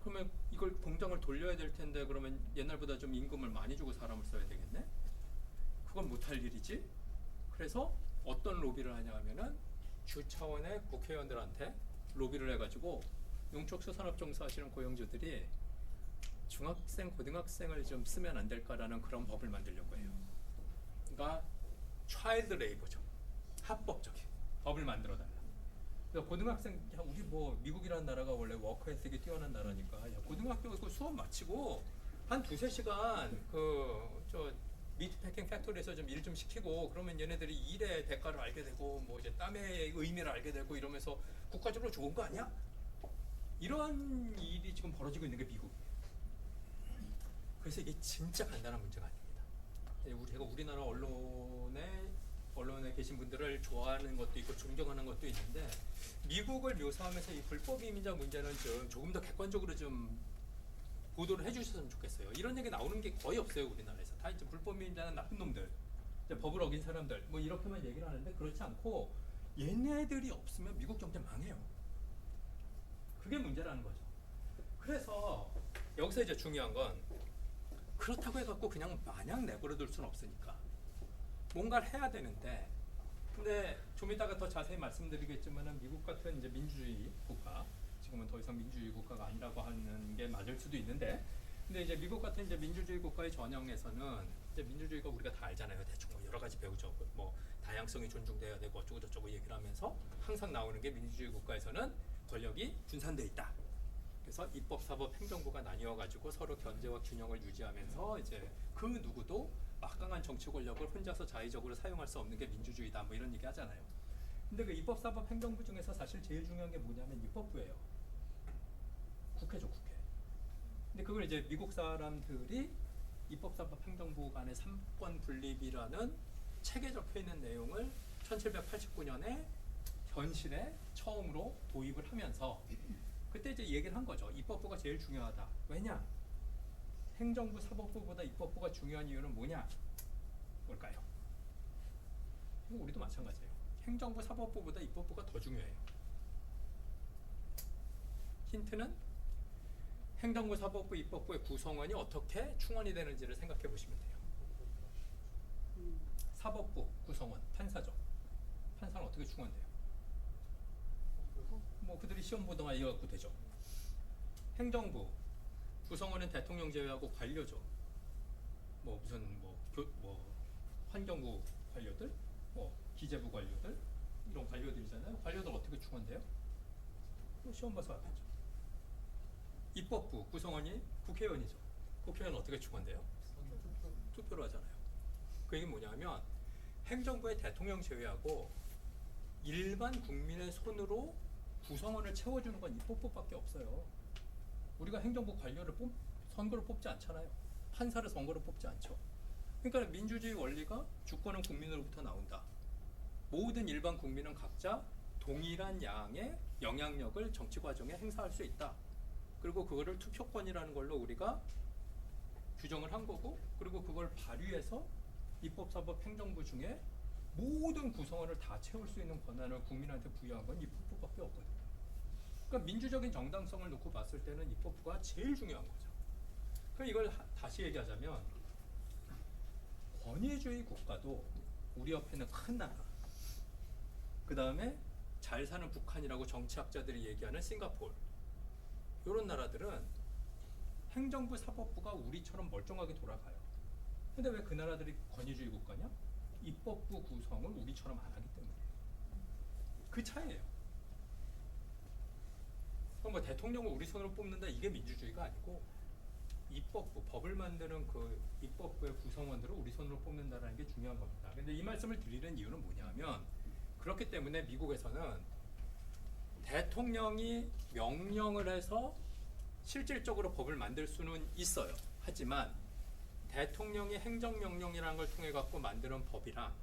그러면 이걸 공장을 돌려야 될 텐데 그러면 옛날보다 좀 임금을 많이 주고 사람을 써야 되겠네. 그건 못할 일이지. 그래서 어떤 로비를 하냐 하면은 주 차원의 국회의원들한테 로비를 해가지고 농축수산업종사 하시는 고용주들이 중학생, 고등학생을 좀 쓰면 안 될까라는 그런 법을 만들려고 해요. 그러니까 차일드 레이버죠. 합법적인 법을 만들어 달라. 그래서 고등학생, 야, 우리 뭐 미국이라는 나라가 원래 워커 에틱이 뛰어난 나라니까 야, 고등학교 그 수업 마치고 한 2~3시간 저 미트 패킹 팩토리에서 좀 일 좀 시키고 그러면 얘네들이 일의 대가를 알게 되고 뭐 이제 땀의 의미를 알게 되고 이러면서 국가적으로 좋은 거 아니야? 이런 일이 지금 벌어지고 있는 게 미국이에요. 그래서 이게 진짜 간단한 문제가 아닙니다. 제가 우리나라 언론에 계신 분들을 좋아하는 것도 있고 존경하는 것도 있는데 미국을 묘사하면서 이 불법 이민자 문제는 조금 더 객관적으로 좀 보도를 해주셨으면 좋겠어요. 이런 얘기 나오는 게 거의 없어요 우리나라에서. 다 이제 불법 이민자는 나쁜 놈들, 이제 법을 어긴 사람들, 뭐 이렇게만 얘기를 하는데 그렇지 않고 얘네들이 없으면 미국 경제 망해요. 그게 문제라는 거죠. 그래서 여기서 이제 중요한 건 그렇다고 해갖고 그냥 마냥 내버려둘 수는 없으니까 뭔가를 해야 되는데, 근데 좀 이따가 더 자세히 말씀드리겠지만은 미국 같은 이제 민주주의 국가, 지금은 더 이상 민주주의 국가가 아니라고 하는 게 맞을 수도 있는데, 근데 이제 미국 같은 이제 민주주의 국가의 전형에서는 이제 민주주의가 우리가 다 알잖아요. 대충 뭐 여러 가지 배우죠. 뭐 다양성이 존중돼야 되고 어쩌고 저쩌고 얘기를 하면서 항상 나오는 게 민주주의 국가에서는 권력이 분산돼 있다. 그래서 입법, 사법, 행정부가 나뉘어가지고 서로 견제와 균형을 유지하면서 이제 그 누구도 막강한 정치 권력을 혼자서 자의적으로 사용할 수 없는 게 민주주의다. 뭐 이런 얘기 하잖아요. 근데 그 입법, 사법, 행정부 중에서 사실 제일 중요한 게 뭐냐면 입법부예요. 국회죠, 국회. 근데 그걸 이제 미국 사람들이 입법, 사법, 행정부 간의 삼권 분립이라는 책에 적혀 있는 내용을 1789년에 현실에 처음으로 도입을 하면서 그때 이제 얘기를 한 거죠. 입법부가 제일 중요하다. 왜냐? 행정부, 사법부보다 입법부가 중요한 이유는 뭐냐? 뭘까요? 이거 우리도 마찬가지예요. 행정부, 사법부보다 입법부가 더 중요해요. 힌트는 행정부, 사법부, 입법부의 구성원이 어떻게 충원이 되는지를 생각해 보시면 돼요. 사법부 구성원, 판사죠. 판사는 어떻게 충원돼요? 뭐 그들이 시험 보다가 이해갖고 되죠. 행정부 구성원은 대통령 제외하고 관료죠. 뭐 무슨 뭐 환경부 관료들, 뭐 기재부 관료들 이런 관료들이잖아요. 관료들 어떻게 충원돼요? 시험 봐서 알겠죠. 입법부 구성원이 국회의원이죠. 국회의원 어떻게 충원돼요? 투표로 하잖아요. 그 얘기는 뭐냐면 행정부의 대통령 제외하고 일반 국민의 손으로 구성원을 채워주는 건 입법부밖에 없어요. 우리가 행정부 관료를 선거로 뽑지 않잖아요. 판사를 선거로 뽑지 않죠. 그러니까 민주주의 원리가 주권은 국민으로부터 나온다. 모든 일반 국민은 각자 동일한 양의 영향력을 정치 과정에 행사할 수 있다. 그리고 그거를 투표권이라는 걸로 우리가 규정을 한 거고, 그리고 그걸 발휘해서 입법, 사법, 행정부 중에 모든 구성원을 다 채울 수 있는 권한을 국민한테 부여한 건 입법부밖에 없거든요. 그러니까 민주적인 정당성을 놓고 봤을 때는 입법부가 제일 중요한 거죠. 그럼 이걸 다시 얘기하자면 권위주의 국가도 우리 옆에는 큰 나라, 그 다음에 잘 사는 북한이라고 정치학자들이 얘기하는 싱가포르, 이런 나라들은 행정부, 사법부가 우리처럼 멀쩡하게 돌아가요. 근데 왜 그 나라들이 권위주의 국가냐? 입법부 구성을 우리처럼 안 하기 때문이에요. 그 차이예요. 그럼 뭐 대통령을 우리 손으로 뽑는다, 이게 민주주의가 아니고 입법부, 법을 만드는 그 입법부의 구성원들을 우리 손으로 뽑는다는 게 중요한 겁니다. 근데 이 말씀을 드리는 이유는 뭐냐면, 그렇기 때문에 미국에서는 대통령이 명령을 해서 실질적으로 법을 만들 수는 있어요. 하지만 대통령이 행정명령이라는 걸 통해 갖고 만드는 법이랑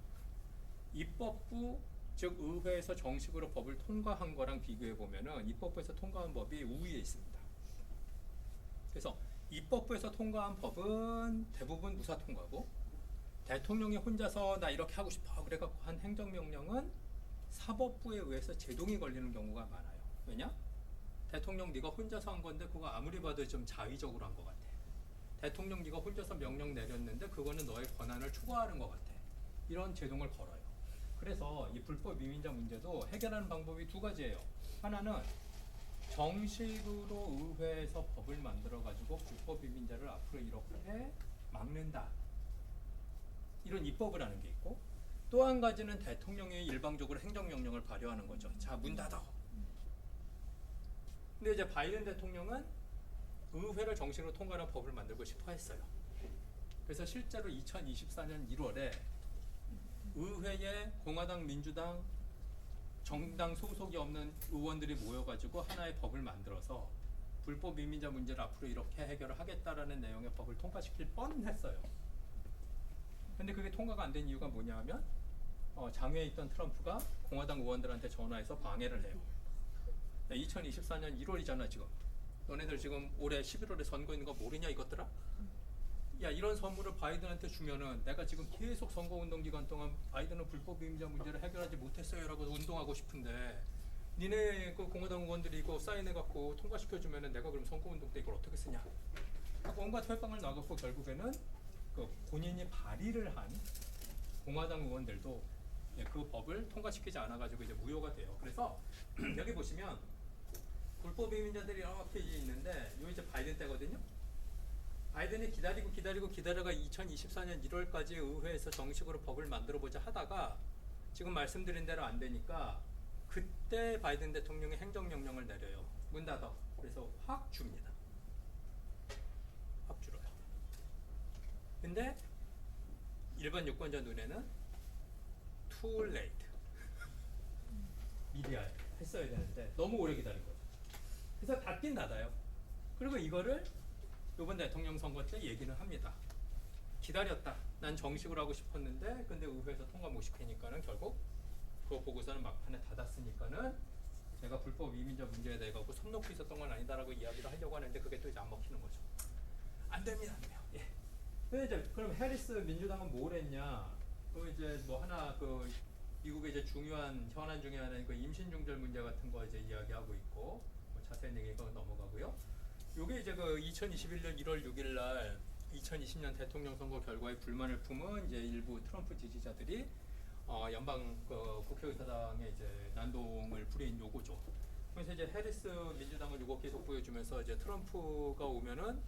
입법부, 즉 의회에서 정식으로 법을 통과한 거랑 비교해 보면은 입법부에서 통과한 법이 우위에 있습니다. 그래서 입법부에서 통과한 법은 대부분 무사 통과고, 대통령이 혼자서 나 이렇게 하고 싶어 그래갖고 한 행정명령은 사법부에 의해서 제동이 걸리는 경우가 많아요. 왜냐? 대통령 네가 혼자서 한 건데 그거 아무리 봐도 좀 자의적으로 한 것 같아. 대통령 네가 혼자서 명령 내렸는데 그거는 너의 권한을 초과하는 것 같아. 이런 제동을 걸어요. 그래서 이 불법 이민자 문제도 해결하는 방법이 두 가지예요. 하나는 정식으로 의회에서 법을 만들어 가지고 불법 이민자를 앞으로 이렇게 막는다. 이런 입법을 하는 게 있고, 또 한 가지는 대통령이 일방적으로 행정명령을 발효하는 거죠. 자, 문 닫아. 근데 이제 바이든 대통령은 의회를 정식으로 통과하는 법을 만들고 싶어 했어요. 그래서 실제로 2024년 1월에 의회에 공화당, 민주당, 정당 소속이 없는 의원들이 모여가지고 하나의 법을 만들어서 불법 이민자 문제를 앞으로 이렇게 해결을 하겠다라는 내용의 법을 통과시킬 뻔했어요. 근데 그게 통과가 안 된 이유가 뭐냐 하면 장외에 있던 트럼프가 공화당 의원들한테 전화해서 방해를 해요. 2024년 1월이잖아 지금. 너네들 지금 올해 11월에 선거 있는 거 모르냐 이것들아? 야, 이런 선물을 바이든한테 주면은 내가 지금 계속 선거운동 기간 동안 바이든은 불법 이민자 문제를 해결하지 못했어요 라고 운동하고 싶은데 니네 그 공화당 의원들이 이거 사인해갖고 통과시켜주면은 내가 그럼 선거운동 때 이걸 어떻게 쓰냐 하고 온갖 회방을 나갔고, 결국에는 그 본인이 발의를 한 공화당 의원들도 그 법을 통과시키지 않아가지고 이제 무효가 돼요. 그래서 여기 보시면 불법 이민자들이 이렇게 있는데 요 이제 바이든 때거든요. 바이든이 기다려가 2024년 1월까지 의회에서 정식으로 법을 만들어보자 하다가 지금 말씀드린 대로 안 되니까 그때 바이든 대통령이 행정명령을 내려요. 문 닫아. 그래서 확 줍니다. 확 줄어요. 근데 일반 유권자 눈에는 too late. 미리 했어야 되는데 너무 오래 기다린 거죠. 그래서 닫긴 닫아요. 그리고 이거를 이번 대통령 선거 때 얘기는 합니다. 기다렸다. 난 정식으로 하고 싶었는데 근데 의회에서 통과 못 시키니까는 결국 그거 보고서는 막판에 닫았으니까는 제가 불법 이민자 문제에 대해 갖고 손 놓고 있었던 건 아니다라고 이야기를 하려고 하는데 그게 또 이제 안 먹히는 거죠. 안 됩니다, 안 돼요. 예. 근데 이제 그럼 해리스 민주당은 뭘 했냐? 그 이제 뭐 하나 그 미국의 이제 중요한 현안 중에 하나인 그 임신 중절 문제 같은 거 이제 이야기하고 있고 뭐 자세한 얘기가 넘어가고요. 요게 이제 그 2021년 1월 6일 날 2020년 대통령 선거 결과에 불만을 품은 이제 일부 트럼프 지지자들이 연방 그 국회의사당에 이제 난동을 부린 요거죠. 그래서 이제 해리스 민주당은 요거 계속 보여주면서 이제 트럼프가 오면은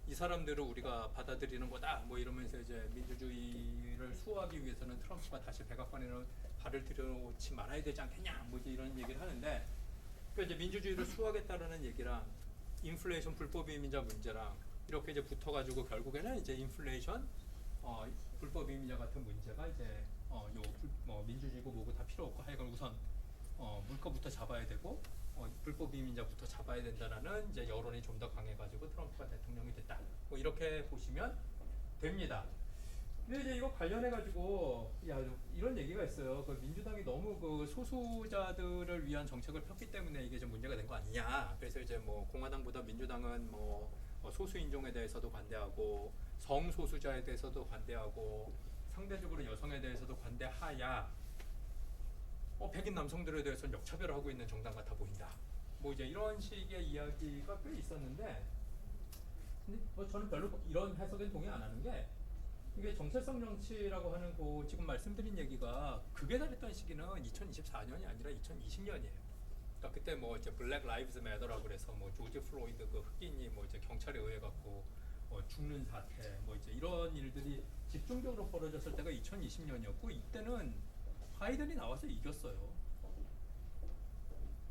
이 사람들을 우리가 받아들이는 거다 뭐 이러면서 이제 민주주의를 수호하기 위해서는 트럼프가 다시 백악관에는 발을 들여놓지 말아야 되지 않겠냐 뭐 이제 이런 얘기를 하는데, 그 이제 민주주의를 수호하겠다라는 얘기랑 인플레이션 불법 이민자 문제랑 이렇게 이제 붙어가지고 결국에는 이제 인플레이션, 불법 이민자 같은 문제가 이제 뭐 민주주의고 뭐고 다 필요 없고 하여간 우선 물거부터 잡아야 되고 불법 이민자부터 잡아야 된다라는 이제 여론이 좀 더 강해가지고 트럼프가 대통령이 됐다. 뭐 이렇게 보시면 됩니다. 근데 이제 이거 관련해가지고 이런 얘기가 있어요. 그 민주당이 너무 그 소수자들을 위한 정책을 폈기 때문에 이게 좀 문제가 된 거 아니냐. 그래서 이제 뭐 공화당보다 민주당은 뭐 소수 인종에 대해서도 관대하고 성소수자에 대해서도 관대하고 상대적으로 여성에 대해서도 관대하야 백인 남성들에 대해서는 역차별을 하고 있는 정당 같아 보인다. 뭐 이제 이런 식의 이야기가 꽤 있었는데, 근데 뭐 저는 별로 이런 해석엔 동의 안 하는 게, 이게 정체성 정치라고 하는 거 지금 말씀드린 얘기가 극에 달했던 시기는 2024년이 아니라 2020년이에요. 그러니까 그때 뭐 이제 블랙 라이브즈 매터라고 그래서 뭐 조지 플로이드 그 흑인이 뭐 이제 경찰에 의해 갖고 죽는 사태 뭐 이제 이런 일들이 집중적으로 벌어졌을 때가 2020년이었고 이때는 바이든이 나와서 이겼어요.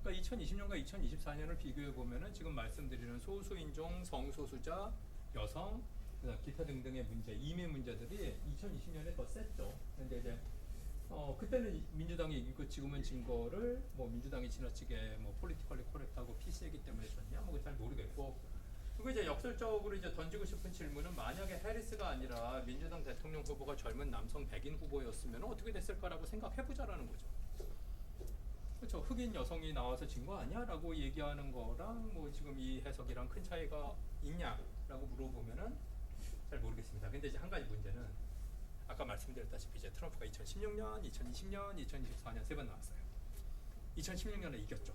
그러니까 2020년과 2024년을 비교해 보면은 지금 말씀드리는 소수인종, 성소수자, 여성, 기타 등등의 문제, 이민 문제들이 2020년에 더 셌죠. 근데 이제 그때는 민주당이 이기고 지금은 진 거를 뭐 민주당이 지나치게 뭐 폴리티컬리 코렉트하고 PC이기 때문에 졌냐 뭐 잘 모르겠고. 그리고 이제 역설적으로 이제 던지고 싶은 질문은 만약에 해리스가 아니라 민주당 대통령 후보가 젊은 남성 백인 후보였으면 어떻게 됐을까라고 생각해보자라는 거죠. 그렇죠. 흑인 여성이 나와서 진 거 아니야? 라고 얘기하는 거랑 뭐 지금 이 해석이랑 큰 차이가 있냐라고 라고 물어보면은 잘 모르겠습니다. 근데 이제 한 가지 문제는 아까 말씀드렸다시피 이제 트럼프가 2016년, 2020년, 2024년 세 번 나왔어요. 2016년에 이겼죠.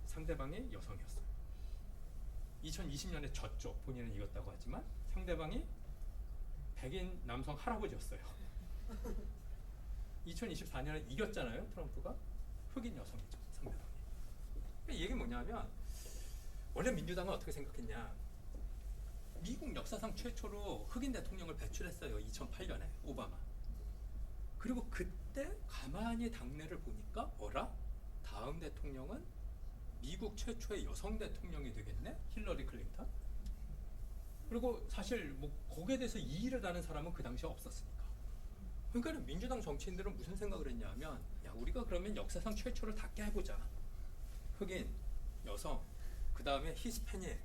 상대방이 여성이었어요. 2020년에 졌죠. 본인은 이겼다고 하지만 상대방이 백인 남성 할아버지였어요. 2024년에 이겼잖아요. 트럼프가 흑인 여성이죠. 상대방이. 이 얘기 뭐냐면 원래 민주당은 어떻게 생각했냐. 미국 역사상 최초로 흑인 대통령을 배출했어요. 2008년에 오바마. 그리고 그때 가만히 당내를 보니까 어라? 다음 대통령은 미국 최초의 여성 대통령이 되겠네? 힐러리 클린턴? 그리고 사실 뭐 거기에 대해서 이의를 다는 사람은 그 당시에 없었으니까. 그러니까 민주당 정치인들은 무슨 생각을 했냐면 야 우리가 그러면 역사상 최초를 다 깨보자. 흑인, 여성, 그 다음에 히스패닉,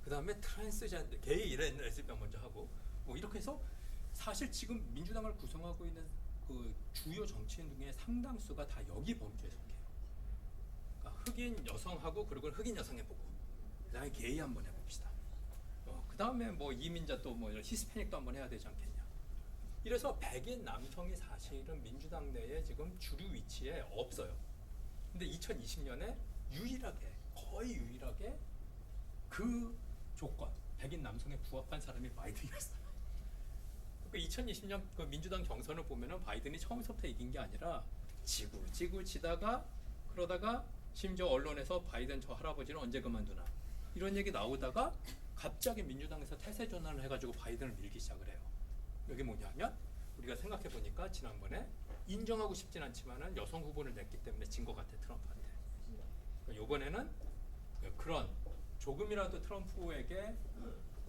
그 다음에 트랜스젠더, 게이 이런 레즈비언 먼저 하고 뭐 이렇게 해서 사실 지금 민주당을 구성하고 있는 그 주요 정치인 중에 상당수가 다 여기 범주에 속해요. 그러니까 흑인 여성하고 그리고 흑인 여성 해보고 그다음에 게이 한번 해봅시다. 그 다음에 뭐 이민자 또 뭐 히스패닉도 한번 해야 되지 않겠냐. 이래서 백인 남성이 사실은 민주당 내에 지금 주류 위치에 없어요. 근데 2020년에 유일하게 거의 유일하게 그 조건 백인 남성에 부합한 사람이 바이든이었어요. 그러니까 2020년 그 민주당 경선을 보면은 바이든이 처음부터 이긴 게 아니라 지굴지굴 치다가 그러다가 심지어 언론에서 바이든 저 할아버지는 언제 그만두나 이런 얘기 나오다가 갑자기 민주당에서 태세 전환을 해가지고 바이든을 밀기 시작을 해요. 여기 뭐냐면 우리가 생각해 보니까 지난번에 인정하고 싶진 않지만은 여성 후보를 냈기 때문에 진 것 같아 트럼프한테. 그러니까 이번에는 그런 조금이라도 트럼프에게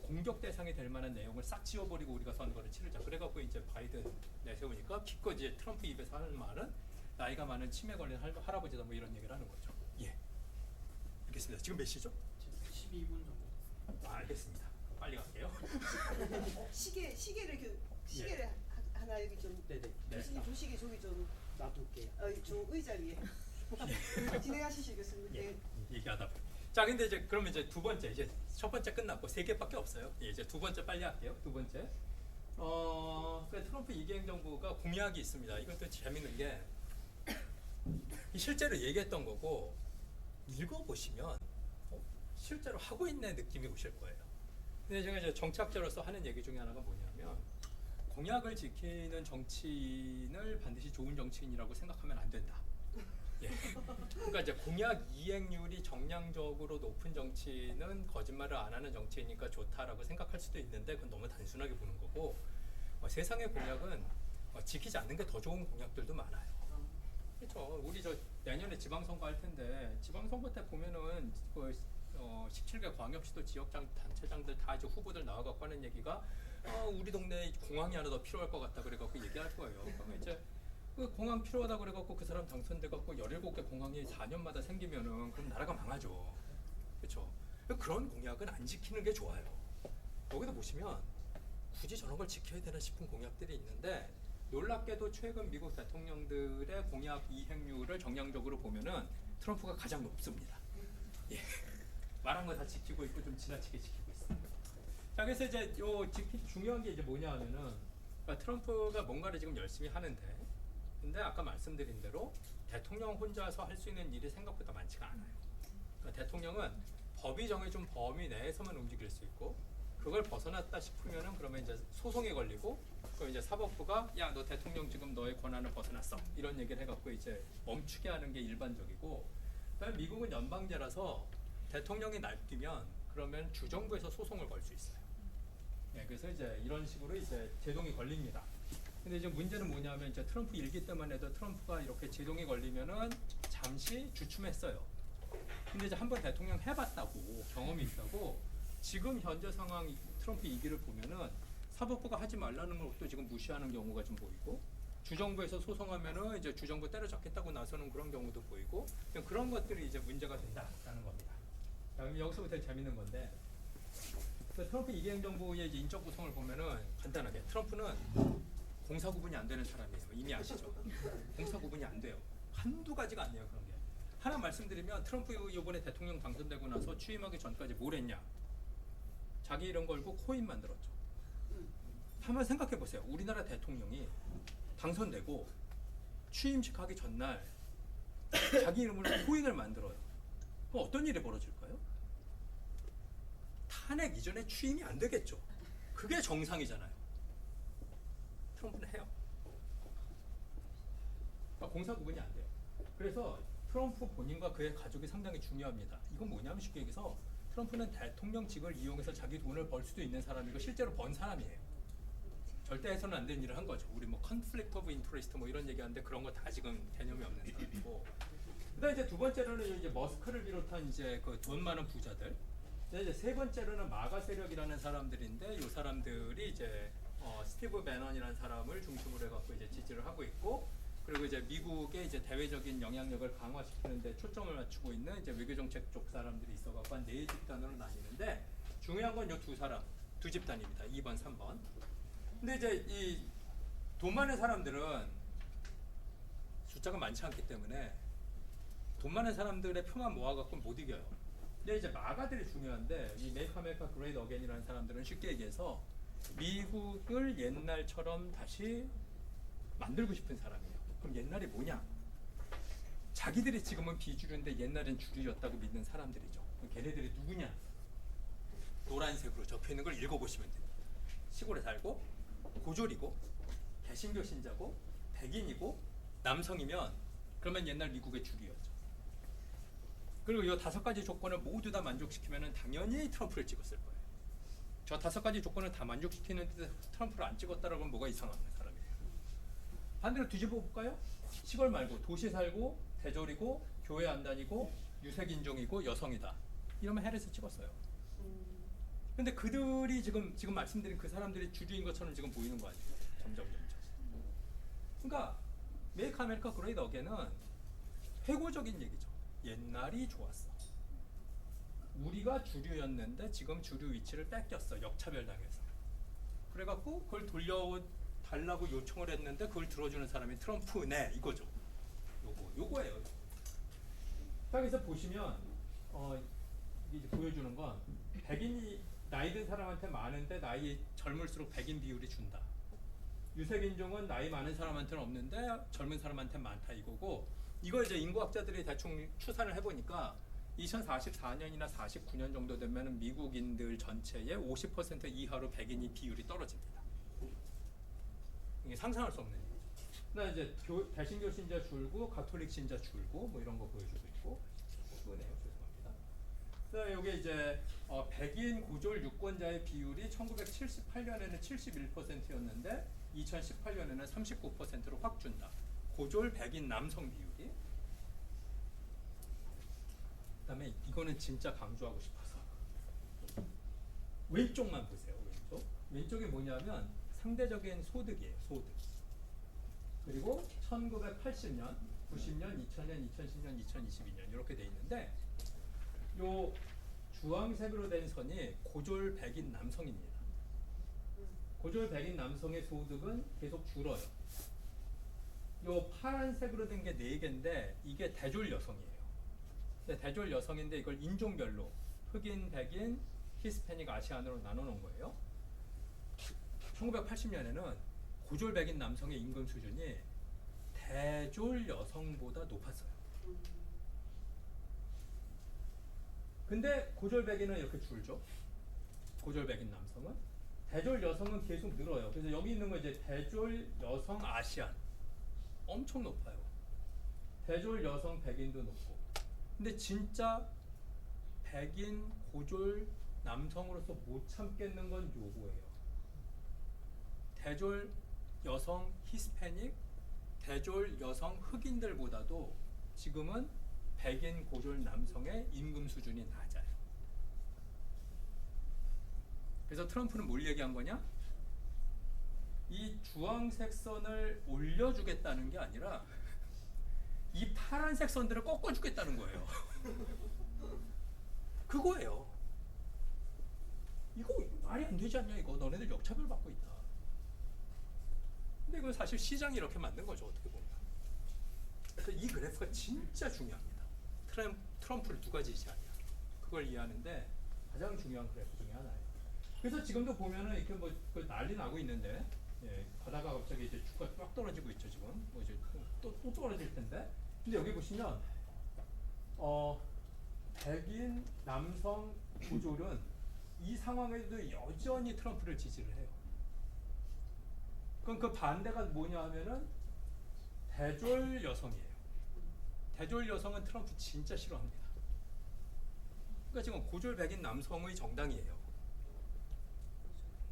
공격 대상이 될 만한 내용을 싹 지워버리고 우리가 선거를 치르자. 그래갖고 이제 바이든 내세우니까 기껏 이제 트럼프 입에서 하는 말은 나이가 많은 치매 걸린 할아버지다 뭐 이런 얘기를 하는 거죠. 예. 알겠습니다. 지금 몇 시죠? 12분 정도. 알겠습니다. 빨리 갈게요. 시계를 하나 여기 좀 네네. 교수님 조시계 저기 좀 놔둘게요. 저 의자 위에 진행하시겠습니다. 예. 얘기하다 보니. 자, 근데 이제 그러면 이제 두 번째 이제 첫 번째 끝났고 세 개밖에 없어요. 예, 이제 두 번째 빨리 할게요. 두 번째. 그 트럼프 2기 행정부가 공약이 있습니다. 이것도 재밌는 게 실제로 얘기했던 거고 읽어보시면 실제로 하고 있는 느낌이 오실 거예요. 근데 제가 이제 정치학자로서 하는 얘기 중에 하나가 뭐냐면 공약을 지키는 정치인을 반드시 좋은 정치인이라고 생각하면 안 된다. 예. 그러니까 이제 공약 이행률이 정량적으로 높은 정치인은 거짓말을 안 하는 정치이니까 좋다라고 생각할 수도 있는데 그건 너무 단순하게 보는 거고 세상의 공약은 지키지 않는 게 더 좋은 공약들도 많아요. 그렇죠. 우리 저 내년에 지방선거 할 텐데 지방선거 때 보면은 그 17개 광역시도 지역장 단체장들 다 이제 후보들 나와갖고 하는 얘기가 우리 동네에 공항이 하나 더 필요할 것 같다 그래갖고 얘기할 거예요. 그러면 이제 그 공항 필요하다 그래갖고 그 사람 당선돼갖고 17개 공항이 4년마다 생기면은 그럼 나라가 망하죠. 그렇죠. 그런 공약은 안 지키는 게 좋아요. 여기도 보시면 굳이 저런 걸 지켜야 되나 싶은 공약들이 있는데 놀랍게도 최근 미국 대통령들의 공약 이행률을 정량적으로 보면은 트럼프가 가장 높습니다. 예. 말한 거 다 지키고 있고 좀 지나치게 지키고 있습니다. 자, 그래서 이제 중요한 게 이제 뭐냐 하면은 그러니까 트럼프가 뭔가를 지금 열심히 하는데 근데 아까 말씀드린 대로 대통령 혼자서 할 수 있는 일이 생각보다 많지가 않아요. 그러니까 대통령은 법이 정해준 범위 내에서만 움직일 수 있고 그걸 벗어났다 싶으면은 그러면 이제 소송에 걸리고 그럼 이제 사법부가 야 너 대통령 지금 너의 권한을 벗어났어 이런 얘기를 해갖고 이제 멈추게 하는 게 일반적이고 그다음에 미국은 연방제라서 대통령이 날뛰면 그러면 주정부에서 소송을 걸 수 있어요. 네, 그래서 이제 이런 식으로 이제 제동이 걸립니다. 근데 이제 문제는 뭐냐면 이제 트럼프 일기 때만 해도 트럼프가 이렇게 제동이 걸리면은 잠시 주춤했어요. 근데 이제 한번 대통령 해봤다고 경험이 있다고 지금 현재 상황 트럼프 2기를 보면은 사법부가 하지 말라는 것도 지금 무시하는 경우가 좀 보이고 주정부에서 소송하면은 이제 주정부 때려잡겠다고 나서는 그런 경우도 보이고 그런 것들이 이제 문제가 된다라는 겁니다. 자, 그럼 여기서부터 재밌는 건데 트럼프 2기 행정부의 이제 인적 구성을 보면은 간단하게 트럼프는 공사 구분이 안 되는 사람이에요. 이미 아시죠? 공사 구분이 안 돼요. 한두 가지가 아니에요. 그런 게. 하나 말씀드리면 트럼프 이번에 대통령 당선되고 나서 취임하기 전까지 뭘 했냐? 자기 이름 걸고 코인 만들었죠. 음. 한번 생각해 보세요. 우리나라 대통령이 당선되고 취임식 하기 전날 자기 이름으로 코인을 만들어요. 그럼 어떤 일이 벌어질까요? 탄핵 이전에 취임이 안 되겠죠. 그게 정상이잖아요. 트럼프는 해요. 그러니까 공사 구분이 안 돼요. 그래서 트럼프 본인과 그의 가족이 상당히 중요합니다. 이건 뭐냐면 쉽게 얘기해서 트럼프는 대통령직을 이용해서 자기 돈을 벌 수도 있는 사람이고 실제로 번 사람이에요. 절대 해서는 안 되는 일을 한 거죠. 우리 뭐 conflict of interest 뭐 이런 얘기하는데 그런 거 다 지금 개념이 없는 사람이고. 그다음 이제 두 번째로는 이제 머스크를 비롯한 이제 그 돈 많은 부자들. 이제 세 번째로는 마가 세력이라는 사람들인데 이 사람들이 이제 스티브 배넌이라는 사람을 중심으로 해갖고 이제 지지를 하고 있고, 그리고 이제 미국의 이제 대외적인 영향력을 강화시키는 데 초점을 맞추고 있는 이제 외교정책 쪽 사람들이 있어갖고 한 네 집단으로 나뉘는데, 중요한 건 이 두 사람, 두 집단입니다. 2번, 3번. 근데 이제 이 돈 많은 사람들은 숫자가 많지 않기 때문에 돈 많은 사람들의 표만 모아갖고 못 이겨요. 근데 이제 마가들이 중요한데, 이 Make America Great Again이라는 사람들은 쉽게 얘기해서 미국을 옛날처럼 다시 만들고 싶은 사람이에요. 그럼 옛날이 뭐냐? 자기들이 지금은 비주류인데 옛날엔 주류였다고 믿는 사람들이죠. 그럼 걔네들이 누구냐? 노란색으로 적혀있는 걸 읽어보시면 됩니다. 시골에 살고 고졸이고 개신교 신자고 백인이고 남성이면 그러면 옛날 미국의 주류였죠. 그리고 이 5가지 조건을 모두 다 만족시키면 당연히 트럼프를 찍었을 거예요. 저 5가지 조건을 다 만족시키는데 트럼프를 안 찍었다라고 하면 뭐가 이상한 사람이에요. 반대로 뒤집어 볼까요? 시골 말고 도시 살고 대졸이고 교회 안 다니고 유색인종이고 여성이다. 이러면 해리스 찍었어요. 근데 그들이 지금 말씀드린 그 사람들이 주류인 것처럼 지금 보이는 거 아니에요? 점점. 그러니까 Make America Great Again은 회고적인 얘기죠. 옛날이 좋았어. 우리가 주류였는데 지금 주류 위치를 뺏겼어. 역차별당해서. 그래갖고 그걸 돌려달라고 요청을 했는데 그걸 들어주는 사람이 트럼프네 이거죠. 요거예요. 자, 여기서 보시면 이게 보여주는 건 백인이 나이 든 사람한테 많은데 나이 젊을수록 백인 비율이 준다. 유색인종은 나이 많은 사람한테는 없는데 젊은 사람한테 많다 이거고, 이거 이제 인구학자들이 대충 추산을 해보니까 2044년이나 49년 정도 되면 미국인들 전체의 50% 이하로 백인이 비율이 떨어집니다. 이게 상상할 수 없는 일이죠. 그다음 이제 대신교 신자 줄고 가톨릭 신자 줄고 뭐 이런 거 보여주고 있고, 그거네요. 죄송합니다. 그다음에 여기 이제 백인 고졸 유권자의 비율이 1978년에는 71%였는데 2018년에는 39%로 확 준다. 고졸 백인 남성 비율이. 그다음에 이거는 진짜 강조하고 싶어서 왼쪽만 보세요. 왼쪽이 뭐냐면 상대적인 소득이에요. 소득. 그리고 1980년, 90년, 2000년, 2010년, 2022년 이렇게 돼 있는데, 요 주황색으로 된 선이 고졸 백인 남성입니다. 고졸 백인 남성의 소득은 계속 줄어요. 요 파란색으로 된 게 4개인데 이게 대졸 여성이에요. 대졸 여성인데 이걸 인종별로 흑인, 백인, 히스패닉, 아시안으로 나눠놓은 거예요. 1980년에는 고졸 백인 남성의 임금 수준이 대졸 여성보다 높았어요. 근데 고졸 백인은 이렇게 줄죠. 고졸 백인 남성은. 대졸 여성은 계속 늘어요. 그래서 여기 있는 거 이제 대졸 여성 아시안 엄청 높아요. 대졸 여성 백인도 높고. 근데 진짜 백인 고졸 남성으로서 못 참겠는 건 요거예요. 대졸 여성 히스패닉, 대졸 여성 흑인들보다도 지금은 백인 고졸 남성의 임금 수준이 낮아요. 그래서 트럼프는 뭘 얘기한 거냐? 이 주황색 선을 올려주겠다는 게 아니라 이 파란색 선들을 꺾어주겠다는 거예요. 그거예요. 이거 말이 안 되지 않냐 이거. 너네들 역차별 받고 있다. 근데 이건 사실 시장이 이렇게 만든 거죠. 어떻게 보면. 그래서 이 그래프가 진짜 중요합니다. 트럼프를 누가 지지하냐 그걸 이해하는데 가장 중요한 그래프 중에 하나예요. 그래서 지금도 보면은 이렇게 그 난리 나고 있는데, 예, 가다가 갑자기 이제 주가 쫙 떨어지고 있죠 지금. 뭐 이제 또 떨어질 텐데. 근데 여기 보시면 백인 남성 고졸은 이 상황에도 여전히 트럼프를 지지를 해요. 그럼 그 반대가 뭐냐 하면은 대졸 여성이에요. 대졸 여성은 트럼프 진짜 싫어합니다. 그러니까 지금 고졸 백인 남성의 정당이에요.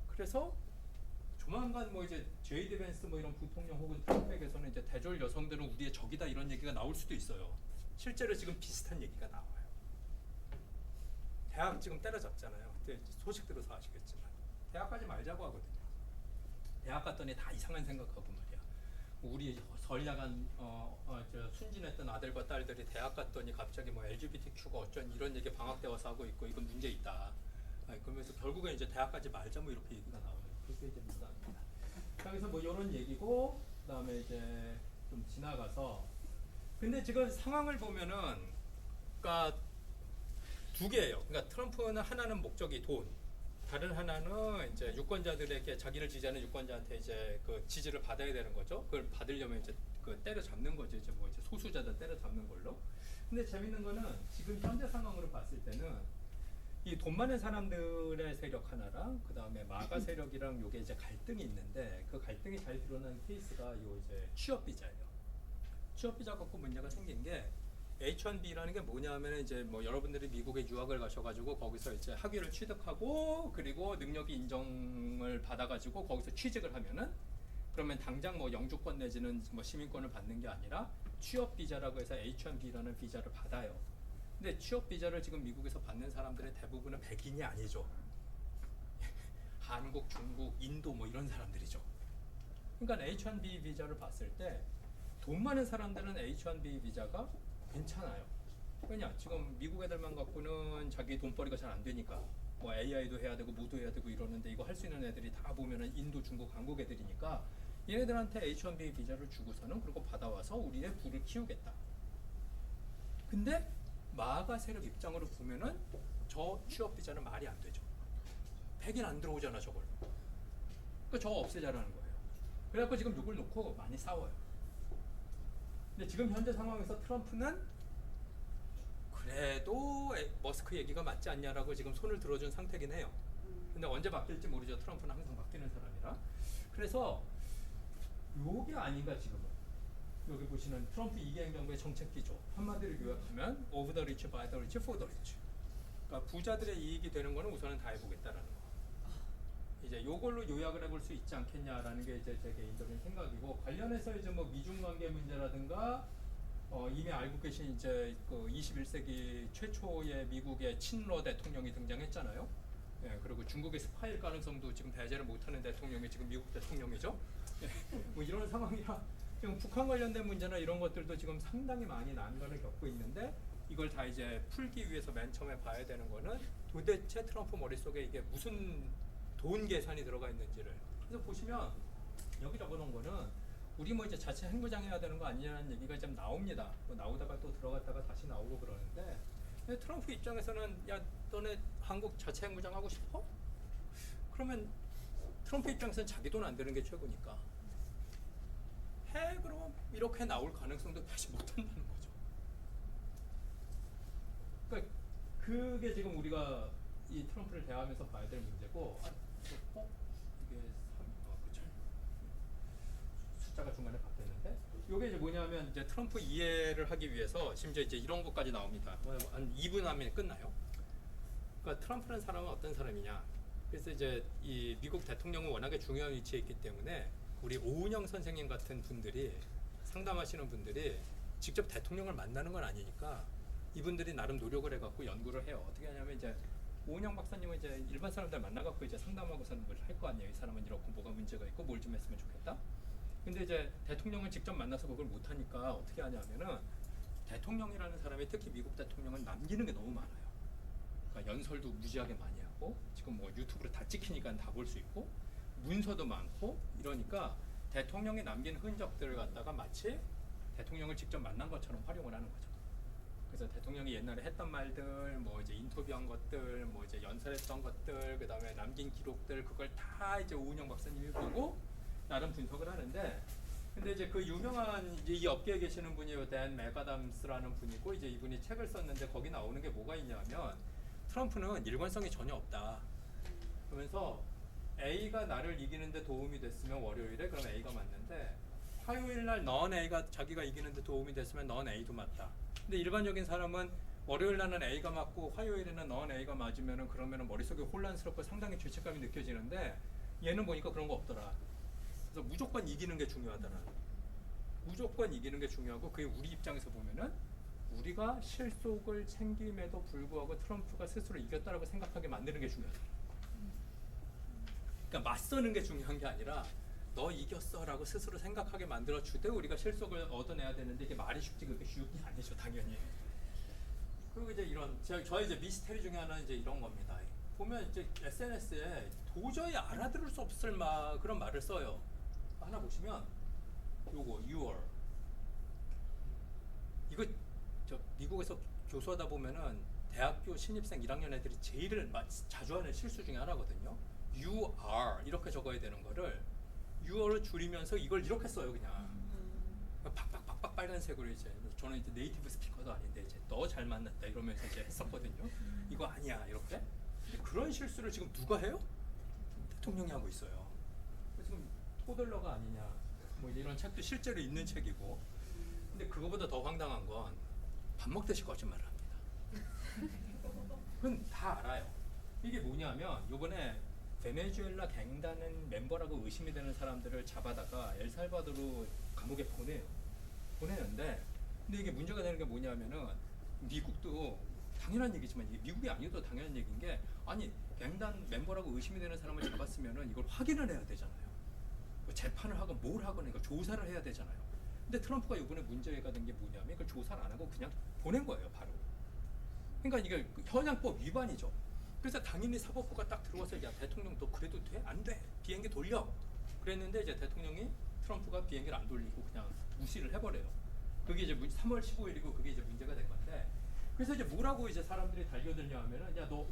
그래서 조만간 뭐 이제 제이디 벤스 뭐 이런 부통령 혹은 트럼프에게서는 이제 대졸 여성들은 우리의 적이다 이런 얘기가 나올 수도 있어요. 실제로 지금 비슷한 얘기가 나와요. 대학 지금 때려잡잖아요. 그때 소식 들어서 아시겠지만 대학 가지 말자고 하거든요. 대학 갔더니 다 이상한 생각하고 말이야. 우리 선량한 순진했던 아들과 딸들이 대학 갔더니 갑자기 뭐 LGBTQ가 어쩐 이런 얘기 방학 때 와서 하고 있고 이건 문제 있다. 그러면서 결국엔 이제 대학 가지 말자 뭐 이렇게 얘기가 나와요. 그렇게 이제 문제입니다. 그래서 뭐 이런 얘기고 그다음에 이제 좀 지나가서 근데 지금 상황을 보면은 그러니까 두 개예요. 그러니까 트럼프는 하나는 목적이 돈, 다른 하나는 이제 유권자들에게 자기를 지지하는 유권자한테 이제 그 지지를 받아야 되는 거죠. 그걸 받으려면 이제 그 때려잡는 거죠. 이제 뭐 이제 소수자들 때려잡는 걸로. 근데 재밌는 거는 지금 현재 상황으로 봤을 때는 이 돈 많은 사람들의 세력 하나랑 그 다음에 마가 세력이랑 요게 이제 갈등이 있는데 그 갈등이 잘 드러나는 케이스가 요 이제 취업 비자예요. 취업 비자 갖고 문제가 생긴 게 H-1B라는 게 뭐냐면 이제 뭐 여러분들이 미국에 유학을 가셔가지고 거기서 이제 학위를 취득하고 그리고 능력이 인정을 받아가지고 거기서 취직을 하면은 그러면 당장 뭐 영주권 내지는 뭐 시민권을 받는 게 아니라 취업 비자라고 해서 H-1B라는 비자를 받아요. 근데 취업 비자를 지금 미국에서 받는 사람들의 대부분은 백인이 아니죠. 한국, 중국, 인도 뭐 이런 사람들이죠. 그러니까 H-1B 비자를 봤을 때 돈 많은 사람들은 H-1B 비자가 괜찮아요. 왜냐? 지금 미국 애들만 갖고는 자기 돈벌이가 잘 안 되니까 뭐 AI도 해야 되고 뭐도 해야 되고 이러는데 이거 할 수 있는 애들이 다 보면은 인도, 중국, 한국 애들이니까 얘네들한테 H-1B 비자를 주고서는 그리고 받아와서 우리의 부를 키우겠다. 근데 마가 세력 입장으로 보면은 저 취업 비자는 말이 안 되죠. 백인 안 들어오잖아 저걸. 그러니까 저거 없애자라는 거예요. 그래갖고 지금 이걸 놓고 많이 싸워요. 근데 지금 현재 상황에서 트럼프는 그래도 머스크 얘기가 맞지 않냐라고 지금 손을 들어준 상태긴 해요. 근데 언제 바뀔지 모르죠. 트럼프는 항상 바뀌는 사람이라. 그래서 요게 아닌가 지금은. 여기 보시는 트럼프 2기 행정부의 정책 기조 한마디로 요약하면 of the rich, by the rich, for the rich. 그러니까 부자들의 이익이 되는 거는 우선은 다 해보겠다라는 거. 이제 요걸로 요약을 해볼 수 있지 않겠냐라는 게 이제 제 개인적인 생각이고 관련해서 이제 뭐 미중 관계 문제라든가 이미 알고 계신 이제 그 21세기 최초의 미국의 친러 대통령이 등장했잖아요. 예, 그리고 중국의 스파이일 가능성도 지금 배제를 못하는 대통령이 지금 미국 대통령이죠. 예, 뭐 이런 상황이라 지금 북한 관련된 문제나 이런 것들도 지금 상당히 많이 난관을 겪고 있는데 이걸 다 이제 풀기 위해서 맨 처음에 봐야 되는 거는 도대체 트럼프 머릿속에 이게 무슨 돈 계산이 들어가 있는지를. 그래서 보시면 여기 적어놓은 거는 우리 뭐 이제 자체 행부장 해야 되는 거 아니냐는 얘기가 좀 나옵니다. 뭐 나오다가 또 들어갔다가 다시 나오고 그러는데 근데 트럼프 입장에서는 야 너네 한국 자체 행부장 하고 싶어? 그러면 트럼프 입장에서는 자기 돈 안 되는 게 최고니까 해 그럼 이렇게 나올 가능성도 배제 못한다는 거죠. 그러니까 그게 지금 우리가 이 트럼프를 대하면서 봐야 될 문제고 이게 그쵸. 숫자가 중간에 바뀌었는데 이게 이제 뭐냐면 이제 트럼프 이해를 하기 위해서 심지어 이제 이런 것까지 나옵니다. 한 2분 하면 끝나요. 그러니까 트럼프라는 사람은 어떤 사람이냐. 그래서 이제 이 미국 대통령은 워낙에 중요한 위치에 있기 때문에 우리 오은영 선생님 같은 분들이 상담하시는 분들이 직접 대통령을 만나는 건 아니니까 이분들이 나름 노력을 해갖고 연구를 해요. 어떻게 하냐면 이제 오은영 박사님은 이제 일반 사람들 만나갖고 이제 상담하고서는 뭘 할 거 아니에요. 이 사람은 이렇고 뭐가 문제가 있고 뭘 좀 했으면 좋겠다. 근데 이제 대통령을 직접 만나서 그걸 못 하니까 어떻게 하냐면은 대통령이라는 사람이 특히 미국 대통령은 남기는 게 너무 많아요. 그러니까 연설도 무지하게 많이 하고 지금 뭐 유튜브로 다 찍히니까 다 볼 수 있고 문서도 많고 이러니까 대통령이 남긴 흔적들을 갖다가 마치 대통령을 직접 만난 것처럼 활용을 하는 거죠. 그래서 대통령이 옛날에 했던 말들, 뭐 이제 인터뷰한 것들, 뭐 이제 연설했던 것들, 그 다음에 남긴 기록들, 그걸 다 이제 오은영 박사님이 보고 나름 분석을 하는데, 근데 이제 그 유명한 이제 이 업계에 계시는 분이 댄 맥아담스라는 분이고, 이제 이분이 책을 썼는데 거기 나오는 게 뭐가 있냐면 트럼프는 일관성이 전혀 없다. 그러면서 A가 나를 이기는데 도움이 됐으면 월요일에 그럼 A가 맞는데, 화요일 날 넌 A가 자기가 이기는데 도움이 됐으면 넌 A도 맞다. 근데 일반적인 사람은 월요일 날은 A가 맞고 화요일에는 넌 A가 맞으면은 그러면은 머릿속에 혼란스럽고 상당히 죄책감이 느껴지는데, 얘는 보니까 그런 거 없더라. 그래서 무조건 이기는 게 중요하더라. 무조건 이기는 게 중요하고, 그게 우리 입장에서 보면은 우리가 실속을 챙김에도 불구하고 트럼프가 스스로 이겼다라고 생각하게 만드는 게 중요하다. 그러니까 맞서는 게 중요한 게 아니라 너 이겼어라고 스스로 생각하게 만들어 주되 우리가 실속을 얻어내야 되는데, 이게 말이 쉽지 그렇게 쉬운 게 아니죠, 당연히. 그리고 이제 이런 저희 이제 미스테리 중에 하나는 이제 이런 겁니다. 보면 이제 SNS에 도저히 알아들을 수 없을 그런 말을 써요. 하나 보시면 요거 6월 이거 저 미국에서 교수하다 보면은 대학교 신입생 1학년 애들이 제일 자주 하는 실수 중에 하나거든요. You are 이렇게 적어야 되는 거를 you를 줄이면서 이걸 이렇게 써요, 그냥. 팍팍팍팍 빨간색으로. 이제 저는 이제 네이티브 스피커도 아닌데 이제 너 잘 만났다 이러면서 이제 했었거든요. 이거 아니야 이렇게. 근데 그런 실수를 지금 누가 해요? 대통령이 하고 있어요. 지금 토들러가 아니냐 뭐 이런 책도 실제로 있는 책이고. 근데 그거보다 더 황당한 건 밥 먹듯이 거짓말을 합니다. 그건 다 알아요. 이게 뭐냐면 요번에 베네수엘라 갱단은 멤버라고 의심이 되는 사람들을 잡아다가 엘살바도르 감옥에 보내는데, 근데 이게 문제가 되는 게 뭐냐면은 미국도 당연한 얘기지만, 이게 미국이 아니어도 당연한 얘기인 게, 아니 갱단 멤버라고 의심이 되는 사람을 잡았으면은 이걸 확인을 해야 되잖아요. 뭐 재판을 하건 뭘 하건 이거 조사를 해야 되잖아요. 근데 트럼프가 이번에 문제가 된 게 뭐냐면 이걸 조사를 안 하고 그냥 보낸 거예요, 바로. 그러니까 이게 현행법 위반이죠. 그래서 당연히 사법부가 딱 들어와서 야 대통령 너 그래도 돼? 안 돼. 비행기 돌려. 그랬는데 이제 대통령이 트럼프가 비행기를 안 돌리고 그냥 무시를 해버려요. 그게 이제 3월 15일이고 그게 이제 문제가 된 건데, 그래서 이제 뭐라고 이제 사람들이 달겨들냐 하면은 야 너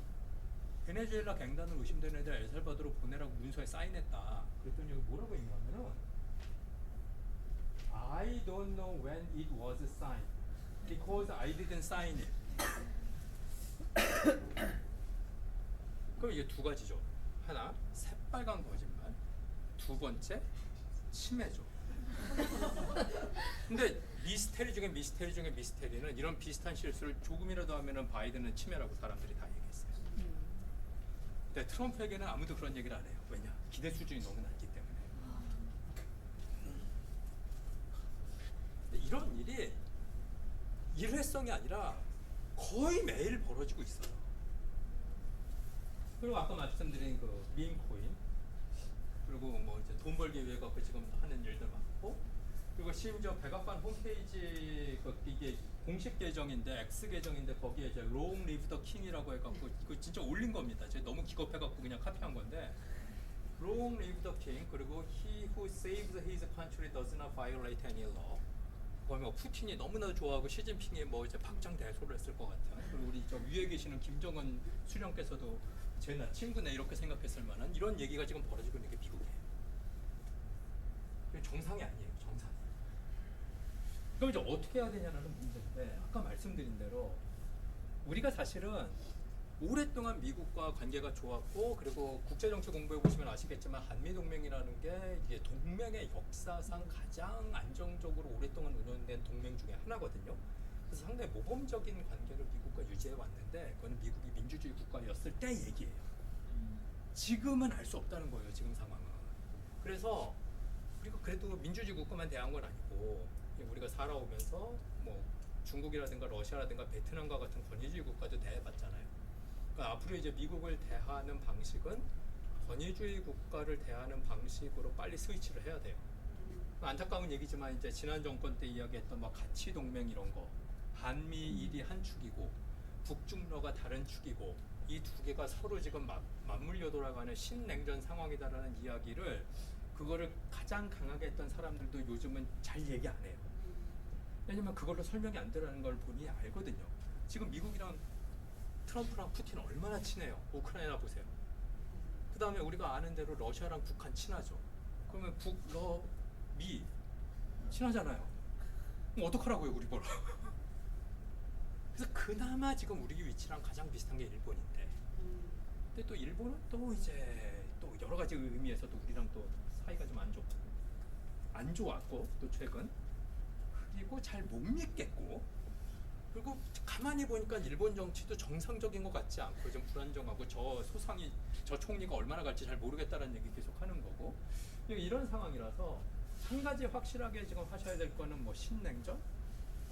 베네수엘라 갱단으로 의심되는 애들 엘살바도르 보내라고 문서에 사인했다. 그랬더니 여기 뭐라고 했냐면은 I don't know when it was signed because I didn't sign it. 그럼 이게 두 가지죠. 하나, 새빨간 거짓말. 두 번째, 침해죠. 근데 미스테리 중에 미스테리는 이런 비슷한 실수를 조금이라도 하면은 바이든은 침해라고 사람들이 다 얘기했어요. 근데 트럼프에게는 아무도 그런 얘기를 안 해요. 왜냐? 기대 수준이 너무 낮기 때문에. 근데 이런 일이 일회성이 아니라 거의 매일 벌어지고 있어요. 그리고 아까 말씀드린 그 밈코인, 그리고 뭐 이제 돈 벌기 위해 갖고 지금 하는 일들 많고, 그리고 심지어 백악관 홈페이지 이게 공식 계정인데 X 계정인데 거기에 이제 Long Live the King이라고 해갖고 이거 진짜 올린 겁니다. 제가 너무 기겁해갖고 그냥 카피한 건데, Long Live the King, 그리고 He who saves his country does not violate any law. 거기 뭐 푸틴이 너무나도 좋아하고 시진핑이 뭐 이제 박장대소를 했을 것 같아요. 그리고 우리 저 위에 계시는 김정은 수령께서도 제 친구네 이렇게 생각했을 만한 이런 얘기가 지금 벌어지고 있는 게 미국이에요. 정상이 아니에요, 정상. 그럼 이제 어떻게 해야 되냐는 문제인데, 아까 말씀드린 대로 우리가 사실은 오랫동안 미국과 관계가 좋았고, 그리고 국제정치 공부해 보시면 아시겠지만 한미동맹이라는 게 이게 동맹의 역사상 가장 안정적으로 오랫동안 운영된 동맹 중에 하나거든요. 그래서 상당히 모범적인 관계를 미국과 유지해 왔는데, 그거는 미국이 민주주의 국가였을 때 얘기예요. 지금은 알 수 없다는 거예요, 지금 상황은. 그래서 우리가 그래도 민주주의 국가만 대한 건 아니고, 우리가 살아오면서 뭐 중국이라든가 러시아라든가 베트남과 같은 권위주의 국가도 대해봤잖아요. 그러니까 앞으로 이제 미국을 대하는 방식은 권위주의 국가를 대하는 방식으로 빨리 스위치를 해야 돼요. 안타까운 얘기지만 이제 지난 정권 때 이야기했던 뭐 가치 동맹 이런 거, 한미일이 한 축이고 북중러가 다른 축이고 이 두 개가 서로 지금 맞물려 돌아가는 신냉전 상황이다라는 이야기를, 그거를 가장 강하게 했던 사람들도 요즘은 잘 얘기 안 해요. 왜냐면 그걸로 설명이 안 되라는 걸 본인이 알거든요. 지금 미국이랑 트럼프랑 푸틴 얼마나 친해요. 우크라이나 보세요. 그 다음에 우리가 아는 대로 러시아랑 북한 친하죠. 그러면 미 친하잖아요. 그럼 어떡하라고요, 우리 보러. 그래서 그나마 지금 우리 위치랑 가장 비슷한 게 일본인데, 근데 또 일본은 또 이제 또 여러 가지 의미에서도 우리랑 또 사이가 좀 안 좋았고, 또 최근, 그리고 잘 못 믿겠고, 그리고 가만히 보니까 일본 정치도 정상적인 것 같지 않고 좀 불안정하고, 저 총리가 얼마나 갈지 잘 모르겠다는 얘기 계속 하는 거고, 이런 상황이라서 한 가지 확실하게 지금 하셔야 될 거는 뭐 신냉전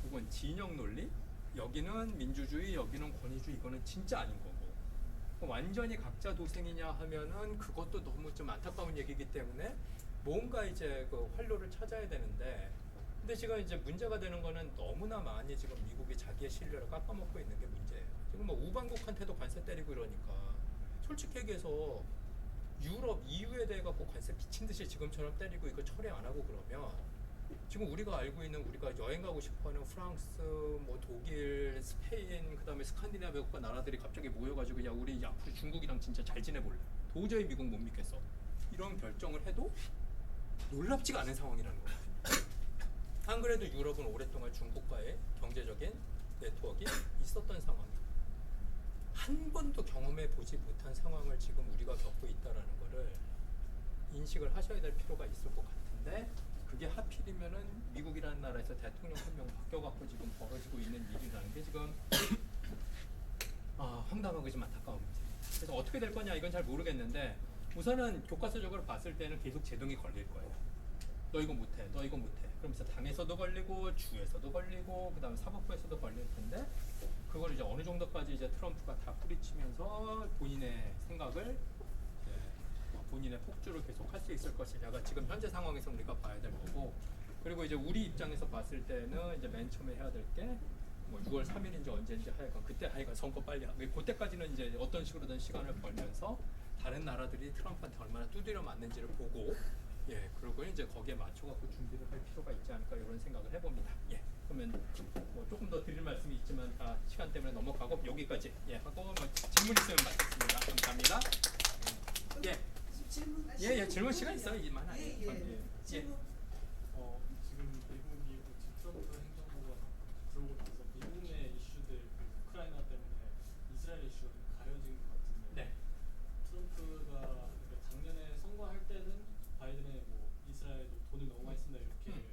혹은 진영 논리, 여기는 민주주의, 여기는 권위주의, 이거는 진짜 아닌 거고, 완전히 각자 도생이냐 하면은 그것도 너무 좀 안타까운 얘기이기 때문에 뭔가 이제 그 활로를 찾아야 되는데, 근데 지금 이제 문제가 되는 거는 너무나 많이 지금 미국이 자기의 신뢰를 깎아먹고 있는 게 문제예요. 지금 뭐 우방국한테도 관세 때리고 이러니까 솔직히 얘기해서 유럽, EU에 대해 갖고 관세 미친 듯이 지금처럼 때리고 이거 처리 안 하고 그러면 지금 우리가 알고 있는, 우리가 여행 가고 싶어하는 프랑스, 뭐 독일, 스페인, 그다음에 스칸디나비아 국가 나라들이 갑자기 모여가지고 야 우리 앞으로 중국이랑 진짜 잘 지내볼래. 도저히 미국 못 믿겠어. 이런 결정을 해도 놀랍지가 않은 상황이라는 거예요. 안 그래도 유럽은 오랫동안 중국과의 경제적인 네트워크가 있었던 상황이에요. 한 번도 경험해 보지 못한 상황을 지금 우리가 겪고 있다라는 거를 인식을 하셔야 될 필요가 있을 것 같은데, 그게 하필이면은 미국이라는 나라에서 대통령 한 명 바뀌어갖고 지금 벌어지고 있는 일이라는 게 지금 황당하고 좀 안타까운 문제입니다. 그래서 어떻게 될 거냐 이건 잘 모르겠는데, 우선은 교과서적으로 봤을 때는 계속 제동이 걸릴 거예요. 너 이거 못해, 너 이거 못해. 그러면서 당에서도 걸리고 주에서도 걸리고 그다음 사법부에서도 걸릴 텐데, 그걸 이제 어느 정도까지 이제 트럼프가 다 뿌리치면서 본인의 생각을, 본인의 폭주를 계속 할 수 있을 것이냐가 지금 현재 상황에서 우리가 봐야 될 거고, 그리고 이제 우리 입장에서 봤을 때는 이제 맨 처음에 해야 될 게 뭐 6월 3일인지 언제인지 하여간 그때 하여간 선거 빨리 하고, 그때까지는 이제 어떤 식으로든 시간을 벌면서 다른 나라들이 트럼프한테 얼마나 두드려 맞는지를 보고, 그리고 이제 거기에 맞춰갖고 준비를 할 필요가 있지 않을까 이런 생각을 해봅니다. 그러면 뭐 조금 더 드릴 말씀이 있지만 다 시간 때문에 넘어가고 여기까지 하고, 뭐 질문 있으면 받겠습니다. 감사합니다. 질문 시간 있어요. 이만 하네요. 지금 미국이 트럼프 행정부가 들어오고 나서 미국 내 이슈들, 우크라이나 때문에 이스라엘 이슈가 좀 가려진 것 같은데, 트럼프가 그러니까 작년에 선거할 때는 바이든의 뭐 이스라엘도 돈을 너무 많이 쓴다 이렇게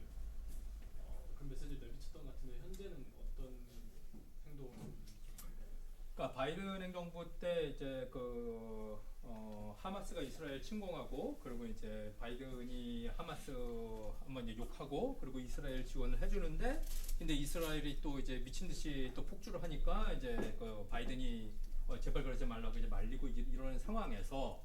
그런 메시지를 내비쳤던 것 같은데, 현재는 어떤 행동을 하고 있는지. 그러니까 바이든 행정부 때 이제 하마스가 이스라엘 침공하고, 그리고 이제 바이든이 하마스 한번 이제 욕하고, 그리고 이스라엘 지원을 해주는데, 근데 이스라엘이 또 이제 미친 듯이 또 폭주를 하니까 이제 그 바이든이 제발 그러지 말라고 이제 말리고 이런 상황에서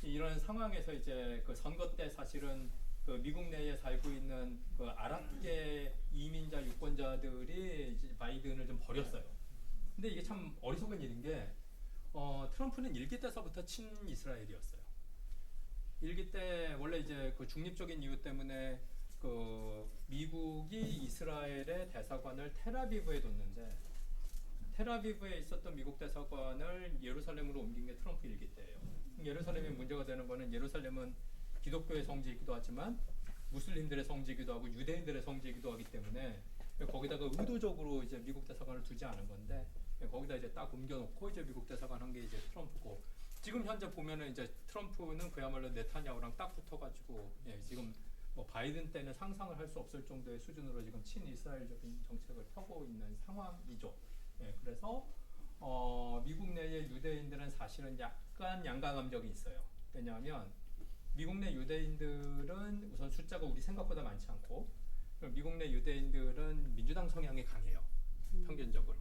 이제 그 선거 때 사실은 그 미국 내에 살고 있는 그 아랍계 이민자 유권자들이 이제 바이든을 좀 버렸어요. 근데 이게 참 어리석은 일인 게, 트럼프는 일기 때서부터 친이스라엘이었어요. 일기 때 원래 이제 그 중립적인 이유 때문에 그 미국이 이스라엘의 대사관을 텔아비브에 뒀는데, 텔아비브에 있었던 미국 대사관을 예루살렘으로 옮긴 게 트럼프 일기 때예요. 예루살렘이 문제가 되는 거는, 예루살렘은 기독교의 성지이기도 하지만 무슬림들의 성지이기도 하고 유대인들의 성지이기도 하기 때문에 거기다가 의도적으로 이제 미국 대사관을 두지 않은 건데, 거기다 이제 딱 옮겨놓고 이제 미국 대사관 한 게 이제 트럼프고, 지금 현재 보면은 이제 트럼프는 그야말로 네타냐후랑 딱 붙어가지고 지금 뭐 바이든 때는 상상을 할 수 없을 정도의 수준으로 지금 친이스라엘적인 정책을 펴고 있는 상황이죠. 그래서 미국 내의 유대인들은 사실은 약간 양가감정이 있어요. 왜냐하면 미국 내 유대인들은 우선 숫자가 우리 생각보다 많지 않고, 미국 내 유대인들은 민주당 성향이 강해요. 평균적으로.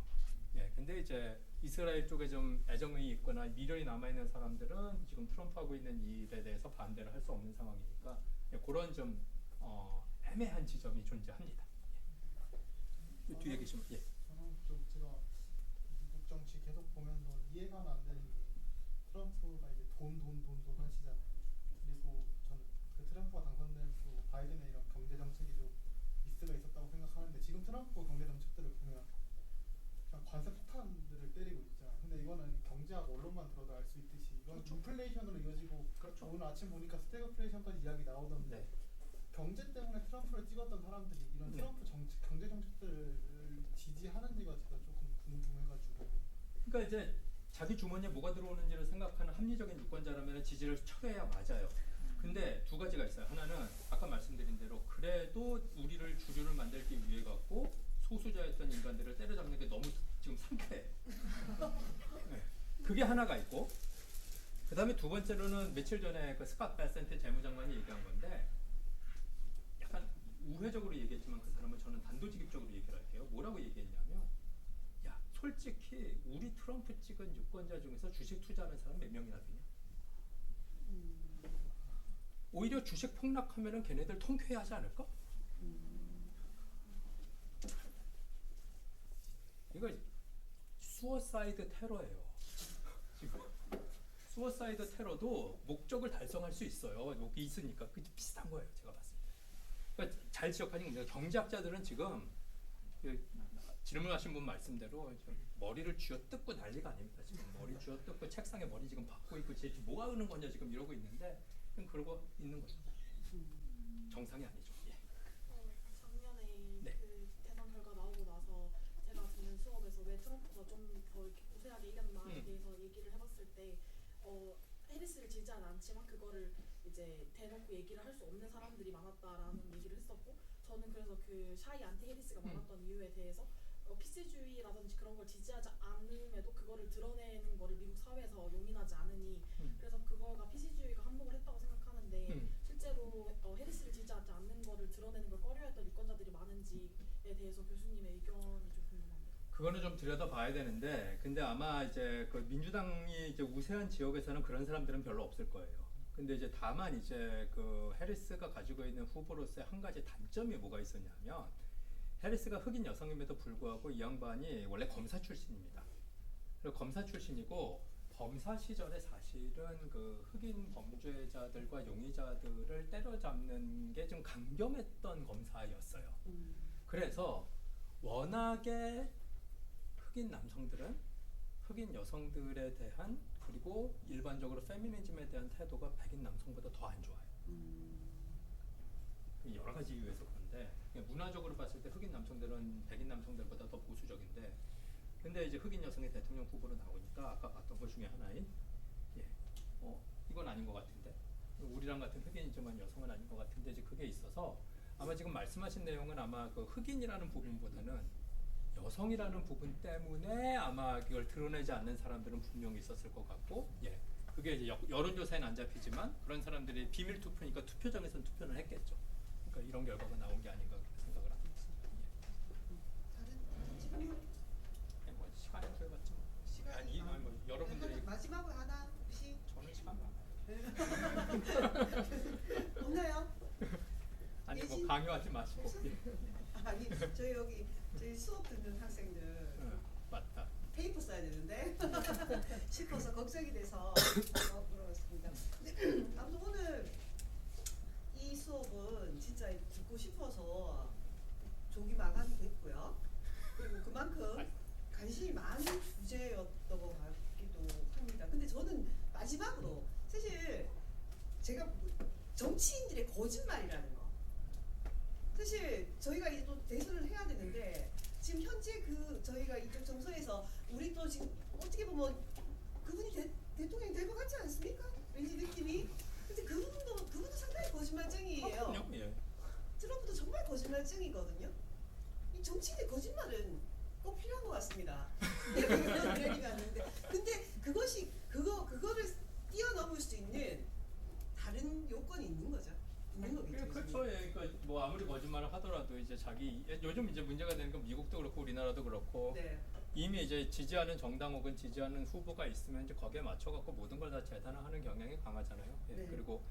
근데 이제 이스라엘 쪽에 좀 애정이 있거나 미련이 남아있는 사람들은 지금 트럼프 하고 있는 일에 대해서 반대를 할 수 없는 상황이니까, 그런 좀 애매한 지점이 존재합니다. 뒤에 계시면 저는 제가 미국 정치 계속 보면서 이해가 안 되는 게, 트럼프가 이제 돈 하시잖아요. 그리고 저는 그 트럼프가 당선된 후 바이든의 이런 경제 정책이 좀 디스가 있었다고 생각하는데 지금 트럼프 경제 정책들을 보면 그냥 관세 폭탄들을 때리고 있잖아. 근데 이거는 경제학 원론만 들어도 알 수 있듯이 이건 그렇죠. 인플레이션으로 이어지고 그렇죠. 오늘 아침 보니까 스태그플레이션까지 이야기 나오던데 네. 경제 때문에 트럼프를 찍었던 사람들이 이런 네. 트럼프 경제 정책들을 지지하는지가 제가 조금 궁금해가지고. 그러니까 이제 자기 주머니에 뭐가 들어오는지를 생각하는 합리적인 유권자라면 지지를 쳐야 맞아요. 근데 두 가지가 있어요. 하나는 아까 말씀드린 대로 그래도 우리를 주류를 만들기 위해 갖고 소수자였던 인간들을 때려잡는 게 너무 지금 상쾌해. 네. 그게 하나가 있고, 그 다음에 두 번째로는 며칠 전에 그 스캇 베센트 재무장관이 얘기한 건데, 약간 우회적으로 얘기했지만 그 사람은 저는 단도직입적으로 얘기를 할게요. 뭐라고 얘기했냐면, 야, 솔직히 우리 트럼프 찍은 유권자 중에서 주식 투자하는 사람 몇 명이나 되냐? 오히려 주식 폭락하면은 걔네들 통쾌해하지 않을까? 이거 수어사이드 테러예요. 지금 수어사이드 테러도 목적을 달성할 수 있어요. 여기 있으니까 그 비슷한 거예요. 제가 봤을 때. 그러니까 잘 지적하는 겁니다. 경제학자들은 지금 질문하신 분 말씀대로 지금 머리를 쥐어뜯고 난리가 아닙니다. 지금 머리 쥐어뜯고 책상에 머리 지금 박고 있고 지금 뭐가 하는 거냐 지금 이러고 있는데 그냥 그러고 있는 거죠. 정상이 아니죠. 예. 작년에 네. 그 대선 결과 나오고 나서 제가 듣는 수업에서 왜 트럼프가 좀 더 이렇게 우세하게 이겼나에 대해서 얘기를 해봤을 때 해리스를 지지하지 않지만 그거를 이제 대놓고 얘기를 할 수 없는 사람들이 많았다라는 얘기를 했었고 저는 그래서 그 샤이 안티 해리스가 많았던 이유에 대해서 피스주의라든지 그런 걸 지지하지 않음에도 그거를 드러내는 거를 미국 사회에서 용인하지 않으니 그래서 그거가 피스주의가 한몫을 했다고 생각하는데 실제로 해리스를 지지하지 않는 거를 드러내는 걸 꺼려했던 유권자들이 많은지에 대해서 교수님의 의견이 좀 궁금합니다. 그거는 좀 들여다봐야 되는데, 근데 아마 이제 그 민주당이 이제 우세한 지역에서는 그런 사람들은 별로 없을 거예요. 근데 이제 다만 이제 그 해리스가 가지고 있는 후보로서의 한 가지 단점이 뭐가 있었냐면, 해리스가 흑인 여성임에도 불구하고 이 양반이 원래 검사 출신입니다. 그리고 검사 출신이고 검사 시절에 사실은 그 흑인 범죄자들과 용의자들을 때려잡는 게 좀 강경했던 검사였어요. 그래서 워낙에 흑인 남성들은 흑인 여성들에 대한 그리고 일반적으로 페미니즘에 대한 태도가 백인 남성보다 더 안 좋아요. 여러 가지 이유에서 그런데 문화적으로 봤을 때 흑인 남성들은 백인 남성들보다 더 보수적인데 근데 이제 흑인 여성이 대통령 후보로 나오니까 아까 봤던 것 중에 하나인 이건 아닌 것 같은데 우리랑 같은 흑인이지만 여성은 아닌 것 같은데 이제 그게 있어서 아마 지금 말씀하신 내용은 아마 그 흑인이라는 부분보다는 여성이라는 부분 때문에 아마 그걸 드러내지 않는 사람들은 분명히 있었을 것 같고 그게 이제 여론조사에는 안 잡히지만 그런 사람들이 비밀 투표니까 투표장에서는 투표를 했겠죠. 그러니까 이런 결과가 나온 게 아닌가 그렇게 생각을 하고 있습니다. 다른 질문? 뭐 시간에 들어봤지 뭐. 시간이 아니 뭐 여러분들이 마지막으로 하나 혹시 저는 시간 많아요. 없나요? 아니 뭐 예진? 강요하지 마시고. 없어? 아니 저희 수업 듣는 학생들 맞다. 페이퍼 써야 되는데 싶어서 걱정이 돼서 물어봤습니다. 근데 아무튼 오늘 이 수업은 진짜 듣고 싶어서 조기 마감이 됐고요. 그리고 그만큼 관심이 많은 주제였던 것 같기도 합니다. 근데 저는 마지막으로 사실 제가 정치인들의 거짓말이라는 거 사실 저희가 이제 또 대선을 해야 되는데 지금 현재 그 저희가 이쪽 정서에서 우리 또 지금 어떻게 보면 그분이 대통령이 될 것 같지 않습니까? 왠지 느낌이. 근데 그분도 상당히 거짓말쟁이에요. 그럼요. 트럼프도 정말 거짓말쟁이거든요. 이 정치인의 거짓말은 꼭 필요한 것 같습니다. 그런 얘기가 있는데, 근데 그거를 뛰어넘을 수 있는 다른 요건이 있는 거죠. 있는 거겠죠. 그렇죠. 그러니까 뭐 아무리 거짓말을 하더라도 이제 요즘 이제 문제가 되는 건 미국도 그렇고 우리나라도 그렇고 네. 이미 이제 지지하는 정당 혹은 지지하는 후보가 있으면 이제 거기에 맞춰갖고 모든 걸 다 재단화하는 경향이 강하잖아요. 네. 그리고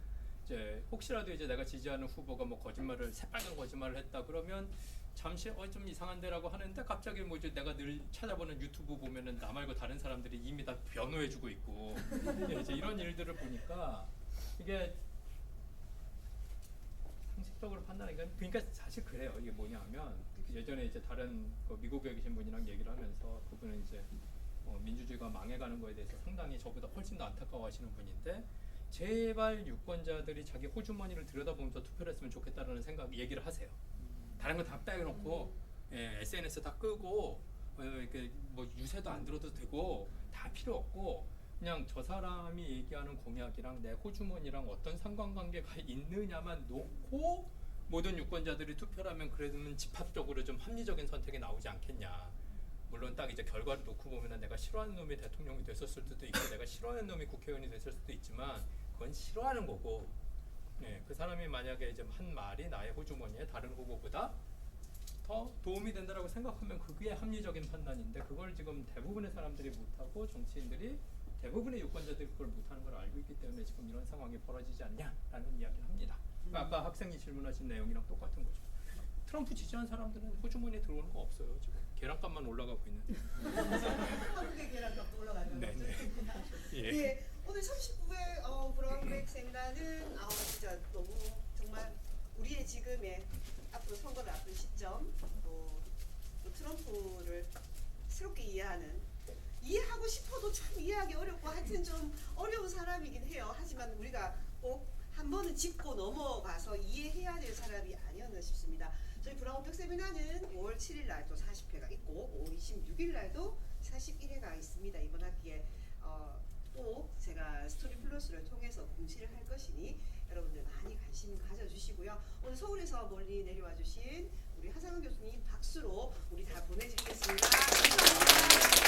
이제 혹시라도 이제 내가 지지하는 후보가 뭐 거짓말을 새빨간 거짓말을 했다 그러면 잠시 좀 이상한데라고 하는데 갑자기 뭐 이제 내가 늘 찾아보는 유튜브 보면은 나 말고 다른 사람들이 이미 다 변호해주고 있고 이제 이런 일들을 보니까 이게 상식적으로 판단하기가 그러니까 사실 그래요. 이게 뭐냐면 예전에 이제 다른 미국에 계신 분이랑 얘기를 하면서 그분은 이제 민주주의가 망해가는 거에 대해서 상당히 저보다 훨씬 더 안타까워하시는 분인데 제발 유권자들이 자기 호주머니를 들여다보면서 투표를 했으면 좋겠다라는 생각 얘기를 하세요. 다른 거 다 빼놓고 SNS 다 끄고 이렇게 뭐 유세도 안 들어도 되고 다 필요 없고 그냥 저 사람이 얘기하는 공약이랑 내 호주머니랑 어떤 상관관계가 있느냐만 놓고 모든 유권자들이 투표를 하면 그러면 집합적으로 좀 합리적인 선택이 나오지 않겠냐. 물론 딱 이제 결과를 놓고 보면은 내가 싫어하는 놈이 대통령이 됐었을 수도 있고 내가 싫어하는 놈이 국회의원이 됐을 수도 있지만 그건 싫어하는 거고 그 사람이 만약에 이제 한 말이 나의 호주머니에 다른 후보보다 더 도움이 된다라고 생각하면 그게 합리적인 판단인데 그걸 지금 대부분의 사람들이 못하고 정치인들이 대부분의 유권자들이 그걸 못하는 걸 알고 있기 때문에 지금 이런 상황이 벌어지지 않냐라는 이야기를 합니다. 그러니까 아까 학생이 질문하신 내용이랑 똑같은 거죠. 트럼프 지지한 사람들은 호주머니에 들어오는 거 없어요. 지금 계란값만 올라가고 있는데. 한국의 계란값도 올라가는 거죠. 네네. 예. 예, 오늘 39회 브라운백 세미나는 진짜 너무 정말 우리의 지금의 앞으로 선거를 앞둔 시점 또 트럼프를 새롭게 이해하고 싶어도 참 이해하기 어렵고 하여튼 좀 어려운 사람이긴 해요. 하지만 우리가 꼭 한 번은 짚고 넘어가서 이해해야 될 사람이 아니었나 싶습니다. 저희 브라운백 세미나는 5월 7일 날 또 40회가 있고 5월 26일 날도 41회가 있습니다. 이번 학기에 또 제가 스토리 플러스를 통해서 공지를 할 것이니 여러분들 많이 관심 가져주시고요. 오늘 서울에서 멀리 내려와 주신 우리 하상훈 교수님 박수로 우리 다 보내드리겠습니다. 감사합니다.